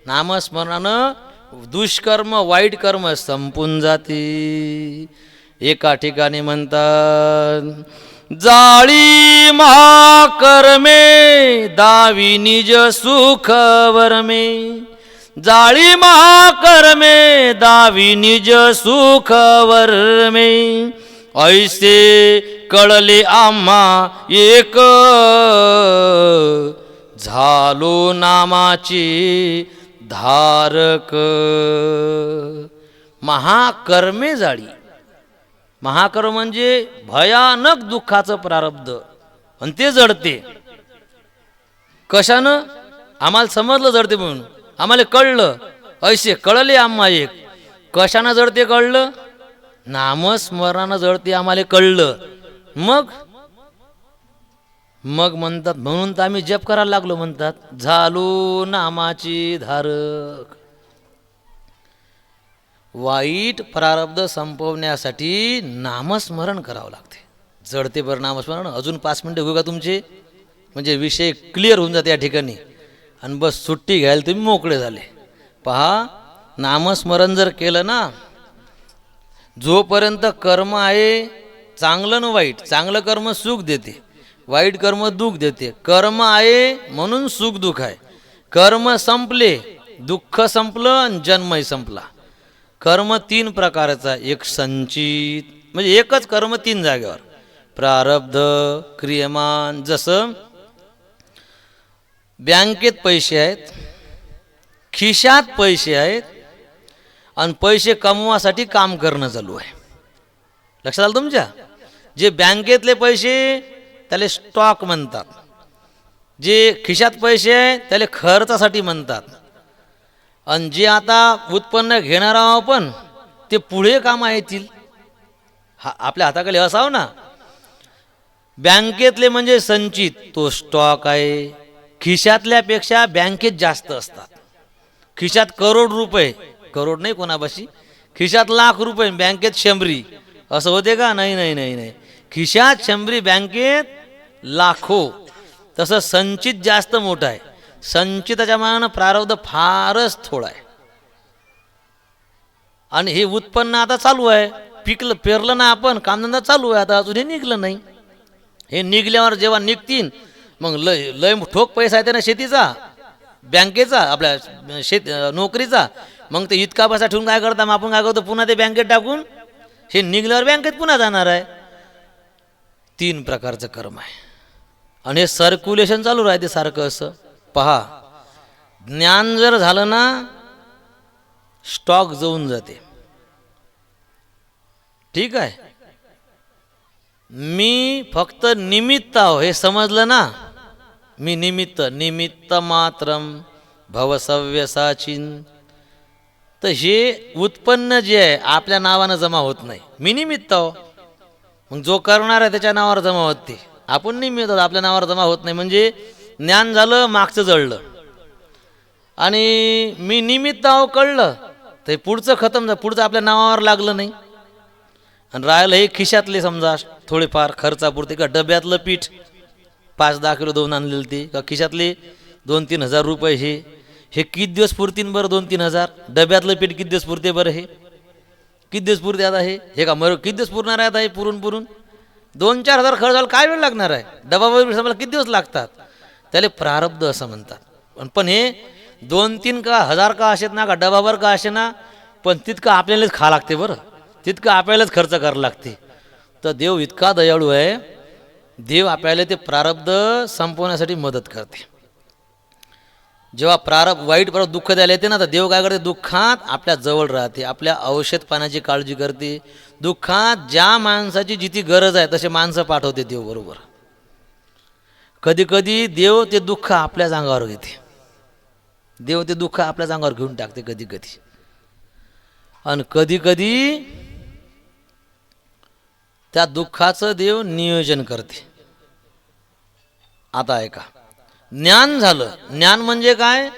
नामस्मरणानं दुष्कर्म वाईट कर्म संपून जाते. एका ठिकाणी म्हणतात, जाळी महाकर्मे दावी निज सुख वरमे, जाळी महाकर्मे दावी निज सुख वर्मे ऐसे कळले आम्हा एक झालो नामाची धारक. महाकर्मे जाळी. महाकर्म म्हणजे भयानक दुःखाचं प्रारब्ध आणि ते जडते. कशानं? आम्हाला समजलं जडते म्हणून, आम्हाला कळलं. ऐसे कळले आम्हा एक. कशानं जडते कळलं? नामस्मरणानं जडते आम्हाला कळलं. मग म्हणतात, म्हणून तर आम्ही जप करायला लागलो म्हणतात. झालो नामाची धारक. वाईट प्रारब्ध संपवण्यासाठी नामस्मरण करावं लागते. जडते बरं नामस्मरण. अजून 5 मिनटं होऊ का तुमचे, म्हणजे विषय क्लिअर होऊन जाते या ठिकाणी आणि बस सुट्टी घ्यायला तुम्ही मोकळे झाले. पहा, नामस्मरण जर केलं ना, जोपर्यंत कर्म आहे चांगलं न वाईट, चांगलं कर्म सुख देते, वाईट कर्म दुःख देते. कर्म आहे म्हणून सुख दुःख आहे. कर्म संपले, दुःख संपलं आणि जन्मही संपला. कर्म 3 प्रकारचा. एक संचित, म्हणजे एकच कर्म 3 जागेवर. प्रारब्ध, क्रियमान. जसं बँकेत पैसे आहेत, खिशात पैसे आहेत आणि पैसे कमवासाठी काम करणं चालू आहे. लक्षात आलं तुमच्या? जे बँकेतले पैसे त्याला स्टॉक म्हणतात, जे खिशात पैसे आहे त्याला खर्चासाठी म्हणतात, आणि जे आता उत्पन्न घेणार आहोत आपण ते पुढे कामा येतील. आपल्या हाताखाली असावं ना. बँकेतले म्हणजे संचित, तो स्टॉक आहे. खिशातल्यापेक्षा बँकेत जास्त असतात. खिशात करोड रुपये, करोड नाही कोणापाशी, खिशात लाख रुपये, बँकेत 100. असं होते का? नाही नाही नाही नाही. खिशात 100, बँकेत लाखो. तसं संचित जास्त मोठा आहे. संचिताच्या मानानं प्रारब्ध फारच थोडा आहे. आणि हे उत्पन्न आता चालू आहे. पिकलं, पेरलं ना आपण, कामधंदा चालू आहे आता, अजून हे निघलं नाही. हे निघल्यावर जेव्हा निघतील मग लय लय ठोक पैसा आहे ना शेतीचा, बँकेचा, आपल्या नोकरीचा. मग ते इतका पैसा ठेवून काय करता? मग आपण काय करतो? पुन्हा ते बँकेत टाकून हे निघल्यावर बँकेत पुन्हा जाणार आहे. 3 प्रकारचं कर्म आहे आणि हे सर्क्युलेशन चालू राहते सारखं असं. पहा, ज्ञान जर झालं ना, स्टॉक जाऊन जाते. ठीक आहे. मी फक्त निमित्त आहो हे समजलं ना. मी निमित्त मात्रम भवसव्यसाचिन. तर हे उत्पन्न जे आहे आपल्या नावानं जमा होत नाही. मी निमित्त आहो. मग जो करणार आहे त्याच्या नावावर जमा होते. आपण निमित्त आहोत, आपल्या नावावर जमा होत नाही. म्हणजे ज्ञान झालं, मागचं जळलं. आणि मी निमित्त आहो कळलं तर पुढचं खतम झालं, पुढचं आपल्या नावावर लागलं नाही. आणि राहिलं हे खिशातले समजा थोडेफार खर्चापुरते, का डब्यातलं पीठ 5-10 किलो दोन आणलेलं ते, का खिशातले 2-3 हजार रुपये, हे किती दिवस पुरतीन बरं? 2-3 हजार. डब्यातलं पीठ किती दिवस पुरते बरं? हे किती दिवस पुरते आता? हे का मग किती दिवस पुरणार आहे आता? हे पुरून 2-4 हजार खर्च झाला, काय वेळ लागणार आहे? डबावर समजा किती दिवस लागतात? त्याला प्रारब्ध असं म्हणतात. पण हे 2-3 का हजार का असेत ना, का डबावर का असे ना, पण तितकं आपल्यालाच खा लागते बरं, तितकं आपल्यालाच खर्च करायला लागते. तर देव इतका दयाळू आहे, देव आपल्याला ते प्रारब्ध संपवण्यासाठी मदत करते. जेव्हा वाईट प्रारब्ध दुःख द्यायला येते ना, तर देव काय करते? दुःखात आपल्या जवळ राहते, आपल्या औषध पाण्याची काळजी करते. दुःखात ज्या माणसाची जिथे गरज आहे तसे माणसं पाठवते देव बरोबर. कधी कधी देव ते दुःख आपल्याच अंगावर घेते. देव ते दुःख आपल्याच अंगावर घेऊन टाकते कधी कधी. आणि कधी कधी त्या दुःखाचं देव नियोजन करते. आता ऐका, ज्ञान झालं. ज्ञान म्हणजे काय?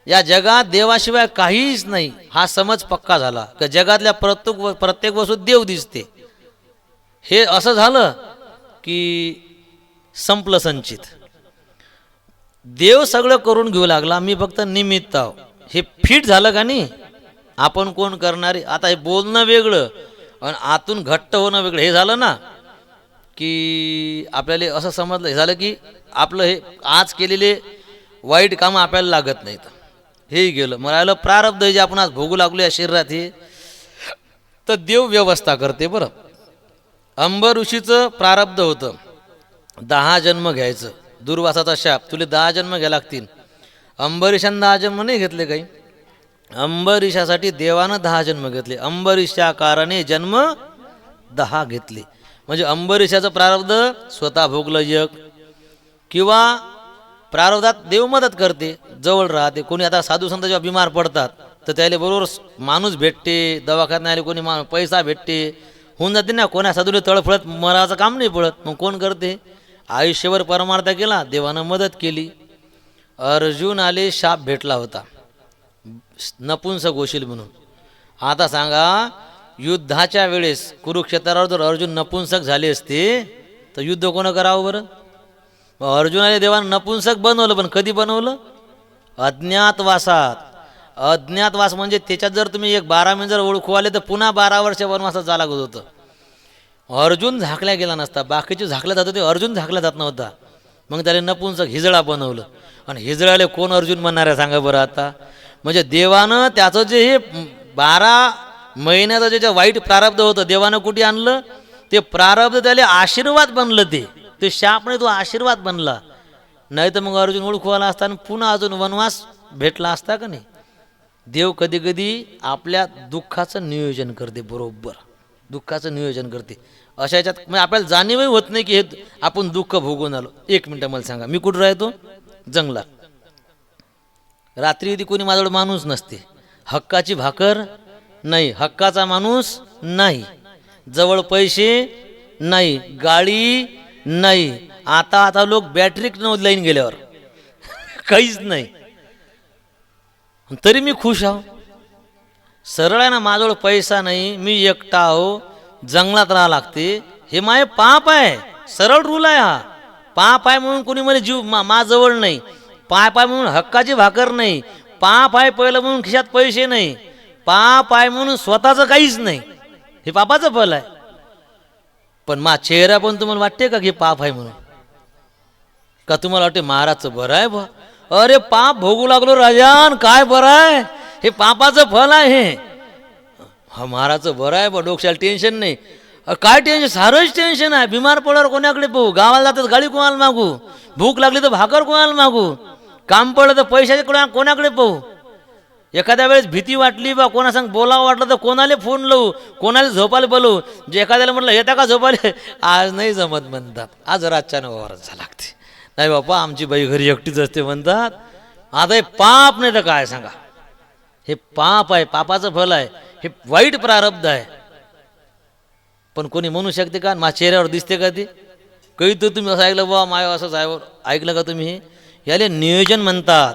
या जगात देवाशिवाय काहीच नाही हा समज पक्का झाला. की जगातल्या प्रत्येक वस्तूत देव दिसते. हे असं झालं की संपलं संचित. देव सगळं करून घेऊ लागला, मी फक्त निमित्त आहो. हे फिट झालं का नाही? आपण कोण करणारे? आता हे बोलणं वेगळं आणि आतून घट्ट होणं वेगळं. हे झालं ना की आपल्याला असं समजलं, हे झालं की आपलं हे आज केलेले वाईट कामं आपल्याला लागत नाहीत. हेही गेलं. मग राहिलं प्रारब्ध जे आपण आज भोगू लागलो या शरीरात हे, तर देव व्यवस्था करते बरं. अंबर ऋषीचं प्रारब्ध होतं 10 जन्म घ्यायचं. दुर्वासाचा शाप, तुला 10 जन्म घ्या लागतील. अंबरीशानं 10 जन्म नाही घेतले काही. अंबरीशासाठी देवानं 10 जन्म घेतले. अंबरीशा कारणे जन्म 10 घेतले. म्हणजे अंबरीशाचं प्रारब्ध स्वतः भोगलं एक, किंवा प्रारब्धात देव मदत करते, जवळ राहते. कोणी आता साधू संत जेव्हा बिमार पडतात तर त्याला बरोबर माणूस भेटते, दवाखान्यात आले कोणी पैसा भेटते, होऊन जाते ना. कोणा साधूला तळफळत मराचं काम नाही पडत. मग कोण करते? आयुष्यभर परमार्थ केला, देवानं मदत केली. अर्जुन आले, शाप भेटला होता नपुंसक होशील म्हणून. आता सांगा, युद्धाच्या वेळेस कुरुक्षेत्रावर जर अर्जुन नपुंसक झाले असते तर युद्ध कोण करावं बरं? अर्जुनाने देवानं नपुंसक बनवलं, पण कधी बनवलं? अज्ञातवासात. अज्ञातवास म्हणजे त्याच्यात जर तुम्ही एक 12 महिने जर ओळखू आले तर पुन्हा 12 वर्ष वनवासात जावं लागत होतं. अर्जुन झाकल्या गेला नसता, बाकीचे झाकल्या जात होते, अर्जुन झाकला जात नव्हता. मग त्याला नपुंसक हिजळा बनवलं. आणि हिजळाले कोण अर्जुन म्हणणार आहे सांगा बरं आता? म्हणजे देवानं त्याचं जे हे 12 महिन्याचं जे वाईट प्रारब्ध होतं देवानं कुठे आणलं? ते प्रारब्ध त्याला आशीर्वाद बनलं. ते शाप नाही, तो आशीर्वाद बनला. नाही तर मग अर्जुन ओळखू आला असता आणि पुन्हा अजून वनवास भेटला असता का नाही? देव कधी कधी आपल्या दुःखाचं नियोजन करते, बरोबर दुःखाचं नियोजन करते. अशा याच्यात म्हणजे आपल्याला जाणीवही होत नाही की हे आपण दुःख भोगून आलो. 1 मिनटं मला सांगा, मी कुठं राहतो? जंगलात. रात्री कोणी माझ्याजवळ माणूस नसते, हक्काची भाकर नाही, हक्काचा माणूस नाही, जवळ पैसे नाही, गाडी नाही. आता लोक बॅटरी लाईन गेल्यावर काहीच नाही, तरी मी खुश आहो. सरळ आहे ना, माझ्याजवळ पैसा नाही, मी एकटा आहो, जंगलात राहा लागते. हे माझे पाप आहे, सरळ रूल आहे हा. पाप आहे म्हणून कोणी मला जीव माझ्याजवळ नाही, पाप आहे म्हणून हक्काची भाकर नाही, पाप आहे पहिलं म्हणून खिशात पैसे नाही, पाप आहे म्हणून स्वतःचं काहीच नाही, हे पापाचं फल आहे. पण चेहरा पण तुम्हाला वाटते का की पाप आहे म्हणून? का तुम्हाला वाटते महाराजचं बरं आहे बा? अरे पाप भोगू लागलो राजान, काय बरं आहे, हे पापाचं फल आहे. हा महाराजचं बरं आहे बा, डोक्याला टेन्शन नाही. काय टेन्शन? सारंच टेन्शन आहे. बिमार पडल्यावर कोणाकडे पाहू? गावाला जातात गाडी कोणाला मागू? भूक लागली तर भाकर कोणाला मागू? काम पडलं तर पैशाचे कोणाकडे पाहू? एखाद्या वेळेस भीती वाटली बा, कोणा सांग बोलावं वाटलं तर कोणाला फोन लावू, कोणाला झोपायला बोलवू. जे एखाद्याला म्हटलं येता का झोपायला, आज नाही जमत म्हणतात, आज रातच्या 9 वाजता लागते. नाही बापा, आमची बाई घरी एकटीच असते म्हणतात. आता हे पाप नाही तर काय सांगा? हे पाप आहे, पापाचं फल आहे, हे वाईट प्रारब्ध आहे. पण कोणी म्हणू शकते का? माझ्या चेहऱ्यावर दिसते का ते? काही तर तुम्ही असं ऐकलं बा, माय असंच आहे, ऐकलं का तुम्ही? याले नियोजन म्हणतात.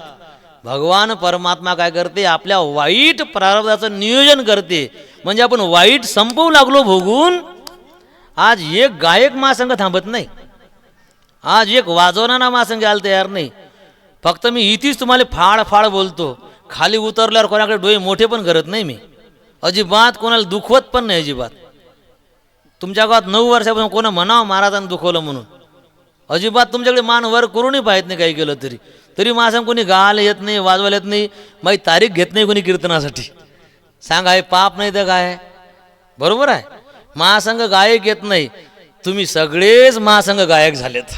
भगवान परमात्मा काय करते? आपल्या वाईट प्रारब्धाचं नियोजन करते. म्हणजे आपण वाईट संपवू लागलो भोगून. आज एक गायक महासंघ थांबत नाही, आज एक वाजवणारा महासंघ यायला तयार नाही. फक्त मी इथेच तुम्हाला फाड फाड बोलतो, खाली उतरल्यावर कोणाकडे डोळे मोठे पण करत नाही मी, अजिबात कोणाला दुखवत पण नाही अजिबात. तुमच्या गावात 9 वर्षापासून कोणा म्हणावं महाराजांनी दुखवलं म्हणून, अजिबात तुमच्याकडे मान वर करूनही पाहत नाही. काही केलं तरी महासंघ कोणी गायला येत नाही, वाजवायला येत नाही, माझी तारीख घेत नाही कोणी कीर्तनासाठी. सांगा, हे पाप नाही तर काय? बरोबर आहे. महासंघ गायक येत नाही, तुम्ही सगळेच महासंघ गायक झालेत.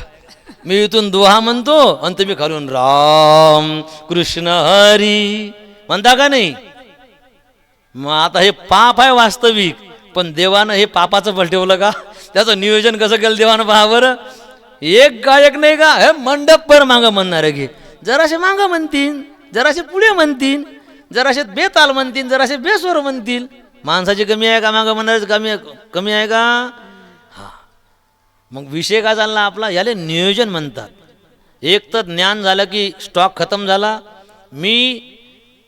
मी इथून दुहा म्हणतो आणि तुम्ही खालून राम कृष्ण हरी म्हणता का नाही? मग आता हे पाप आहे वास्तविक, पण देवानं हे पापाचं फल ठेवलं का? त्याचं नियोजन कसं केलं देवानं पहा बरं. एक गायक नाही का, हे मंडपभर मागं म्हणणार घे, जराशे मागं म्हणतील, जराशे पुढे म्हणतील, जराशे बेताल म्हणतील, जराशे बेस्वर म्हणतील. माणसाची कमी आहे का मागं म्हणणारच कमी आहे का? हा, मग विषय काय चालला आपला? याले नियोजन म्हणतात. एक तर ज्ञान झालं की स्टॉक खतम झाला, मी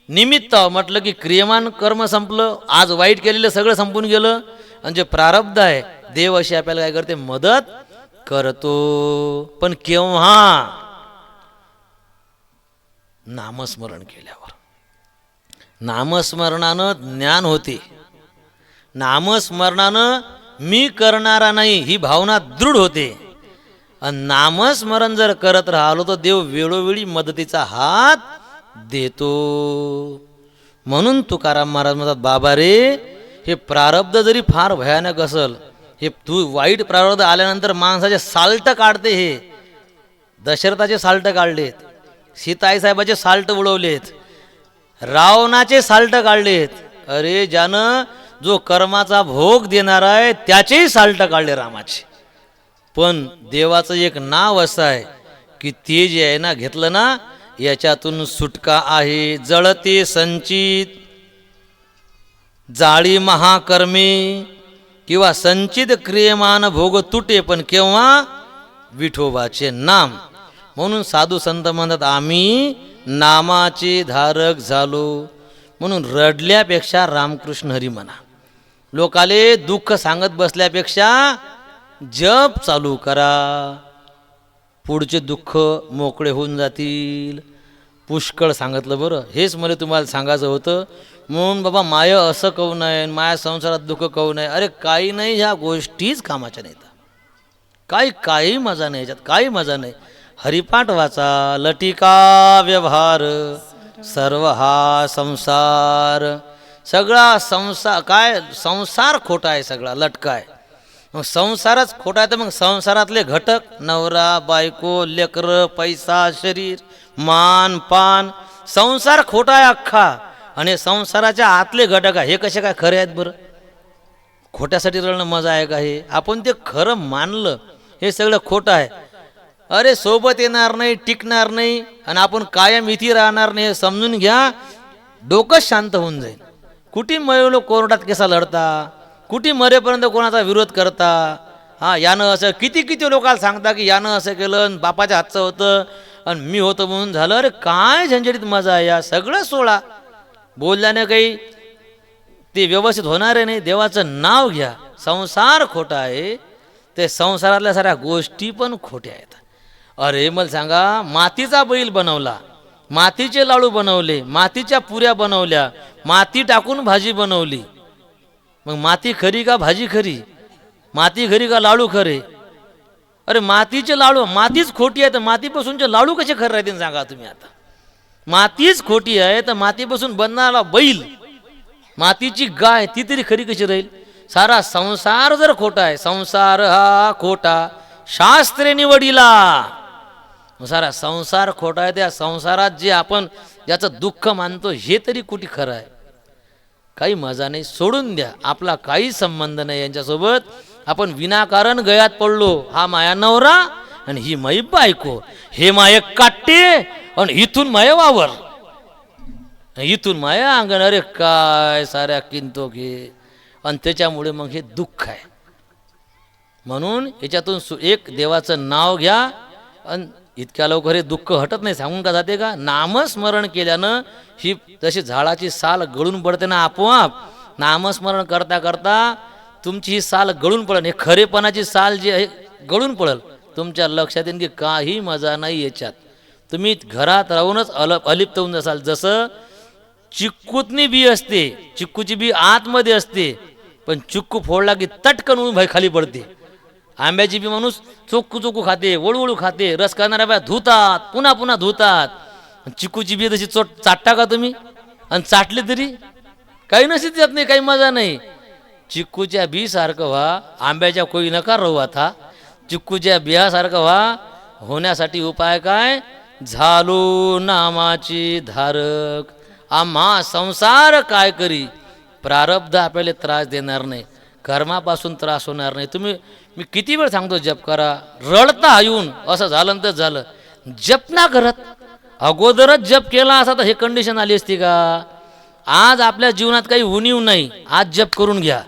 निमित्त म्हटलं की क्रियमान कर्म संपलं, आज वाईट केलेलं सगळं संपून गेलं. आणि जे प्रारब्ध आहे, देव अशी आपल्याला काय करते? मदत करतो. पण केव्हा? नामस्मरण केल्यावर. नामस्मरणानं ज्ञान होते. नामस्मरणानं मी करणारा नाही ही भावना दृढ होते. आणि नामस्मरण जर करत राहिलो तर देव वेळोवेळी मदतीचा हात देतो. म्हणून तुकाराम महाराज म्हणतात, बाबा रे, हे प्रारब्ध जरी फार भयानक असल, हे तू वाईट प्रारब्ध आल्यानंतर माणसाचे साल्ट काढते. हे दशरथाचे साल्ट काढलेत, सीताई साहेबाचे साल्ट उडवलेत, रावणाचे साल्ट काढलेत. अरे ज्यानं जो कर्माचा भोग देणार आहे त्याचेही साल्ट काढले रामाचे. पण देवाचं एक नाव असं आहे की ते जे आहे ना, घेतलं ना, याच्यातून सुटका आहे. जळते संचित जाळी महाकर्मे, किंवा संचित क्रियमान भोग तुटे, पण केव्हा? विठोबाचे नाम. म्हणून साधू संत म्हणतात, आम्ही नामाचे धारक झालो. म्हणून रडल्यापेक्षा रामकृष्ण हरी म्हणा. लोकाले दुःख सांगत बसल्यापेक्षा जप चालू करा, पुढचे दुःख मोकळे होऊन जातील. पुष्कळ सांगितलं बरं. हेच मला तुम्हाला सांगायचं होतं. म्हणून बाबा माय असं कहू नये, माया संसारात दुःख कहू नये. अरे काही नाही, ह्या गोष्टीच कामाच्या नाहीत. काही मजा नाही याच्यात, काही मजा नाही. हरिपाठ वाचा, लटिका व्यवहार सर्व हा संसार. सगळा संसार काय? संसार खोटा आहे, सगळा लटका आहे. मग संसारच खोटा आहे तर मग संसारातले घटक, नवरा बायको लेकरं पैसा शरीर मान पान, संसार खोटा आहे अख्खा. आणि संसाराच्या आतले घटक आहे, हे कसे काय खरे आहेत बरं? खोट्यासाठी रडणं मजा आहे का? हे आपण ते खरं मानलं, हे सगळं खोटं आहे. अरे सोबत येणार नाही, टिकणार नाही, आणि आपण कायम इथे राहणार नाही, हे समजून घ्या. डोकं शांत होऊन जाईल. कुठे मरेलो कोर्टात केसा लढता, कुठे मरेपर्यंत कोणाचा विरोध करता. यानं असं किती लोकांना सांगता की यानं असं केलं आणि बापाच्या हातचं होतं आणि मी होतं म्हणून झालं. अरे काय झंझटीत मजा आहे, या सगळं सोळा. बोलल्याने काही ते व्यवस्थित होणार नाही. देवाचं नाव घ्या. संसार खोटा आहे, ते संसारातल्या साऱ्या गोष्टी पण खोट्या आहेत. अरे मला सांगा, मातीचा बैल बनवला, मातीचे लाडू बनवले, मातीच्या पुऱ्या बनवल्या, माती टाकून भाजी बनवली. मग माती खरी का भाजी खरी? माती खरी का लाडू खरे? अरे मातीचे लाडू, मातीच खोटी आहे तर मातीपासूनचे लाडू कसे खरे राहतील सांगा तुम्ही. आता मातीच खोटी आहे तर मातीपासून बनणारा बैल, मातीची गाय, ती तरी खरी कशी राहील? सारा संसार जर खोटा आहे, संसार हा खोटा शास्त्रे निवडिला, सारा संसार खोटा आहे. त्या संसारात जे आपण ज्याचं दुःख मानतो हे तरी कुठे खरं आहे? काही मजा नाही, सोडून द्या. आपला काही संबंध नाही यांच्यासोबत. आपण विनाकारण गयात पडलो. हा माया नवरा आणि ही माई बायको, हे माय काटे आणि इथून माय वावर, इथून माया अंगण. अरे काय साऱ्या किंतो घे, आणि त्याच्यामुळे मग हे दुःख आहे. म्हणून याच्यातून एक देवाचं नाव घ्या, आणि इतक्या लवकर हे दुःख हटत नाही. सांगून का जाते का? नामस्मरण केल्यानं ही जशी झाडाची साल गळून पडते ना आपोआप, नामस्मरण करता करता तुमची ही साल गळून पडेल. हे खरेपणाची साल जी आहे गळून पडेल. तुमच्या लक्षात येईल की काही मजा नाही याच्यात. तुम्ही घरात राहूनच अलिप्त होऊन जासाल. जसं चिक्कूतनी बी असते, चिक्कूची बी आतमध्ये असते, पण चिक्कू फोडला की तटकन उभं खाली पडते. आंब्याची बी माणूस चोक्कू खाते, वळूवळू खाते, रस करणाऱ्या बाया धुतात, पुन्हा पुन्हा धुतात. चिक्कूची बी तशी चाटता का तुम्ही? आणि चाटली तरी काही नसेल, त्यात नाही काही मजा नाही. चिक्कूच्या बी सारखं व्हा, आंब्याच्या कोई नका राहू. आता चिक्कूच्या बियासारखं व्हा. होण्यासाठी उपाय काय? झालो नामाची धारक. आम्हा संसार काय करी? प्रारब्ध आपल्याला त्रास देणार नाही, कर्मापासून त्रास होणार नाही. मी किती वेळ सांगतो जप करा, रडता येऊन असं झालं तर झालं. जप ना करत, अगोदरच जप केला असा तर हे कंडिशन आली असती का? आज आपल्या जीवनात काही उणीव नाही, आज जप करून घ्या.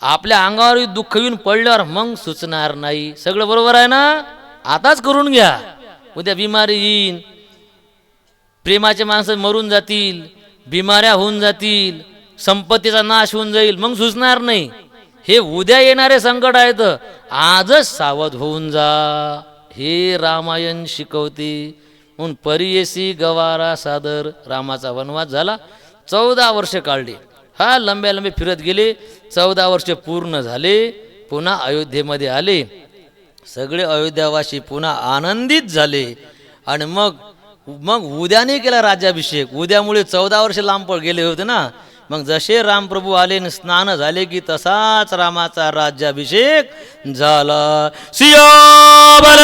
आपल्या अंगावर दुःख येऊन पडल्यावर मग सुचणार नाही. सगळं बरोबर आहे ना? आताच करून घ्या. उद्या बिमारी येईन, प्रेमाचे माणसं मरून जातील, बिमाऱ्या होऊन जातील, संपत्तीचा नाश होऊन जाईल, मग सुचणार नाही. हे उद्या येणारे संकट आहेत, आजच सावध होऊन जा. हे रामायण शिकवते. म्हणून परियेसी गवारा सादर. रामाचा वनवास झाला, 14 वर्ष काढली. हा लंबे फिरत गेले. 14 वर्ष पूर्ण झाले, पुन्हा अयोध्येमध्ये आले. सगळे अयोध्यावासी पुन्हा आनंदित झाले. आणि मग मग उद्या नाही केला राज्याभिषेक, उद्यामुळे 14 वर्ष लांब गेले होते ना. मग जसे रामप्रभू आले न स्नान झाले की तसाच रामाचा राज्याभिषेक झाला. सिया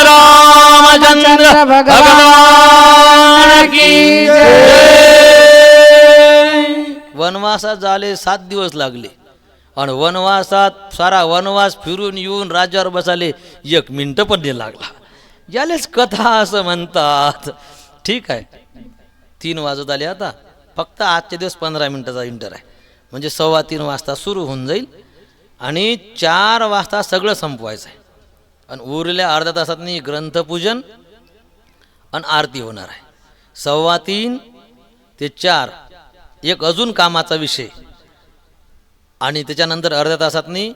रामचंद्र भगवान की वनवासात झाले 7 दिवस लागले आणि वनवासात सारा वनवास फिरून येऊन राज्यावर बसाले 1 मिनिट पण नाही लागला. यालेच कथा असं म्हणतात. ठीक आहे, 3 वाजत आले. आता फक्त आजच्या दिवस 15 मिनिटाचा इंटर आहे, म्हणजे 3:15 वाजता सुरू होऊन जाईल आणि 4 वाजता सगळं संपवायचं आहे. आणि उरलेल्या अर्ध्या तासातनी ग्रंथपूजन आणि आरती होणार आहे. 3:15 ते 4 एक अजून कामाचा विषय आणि त्याच्यानंतर अर्ध्या तासातनी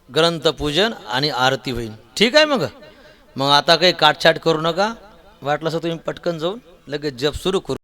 ग्रंथपूजन आणि आरती होईल. ठीक आहे. मग आता काही काटछाट करू नका. वाटलं असं तुम्ही पटकन जाऊन लगेच जप सुरू करू.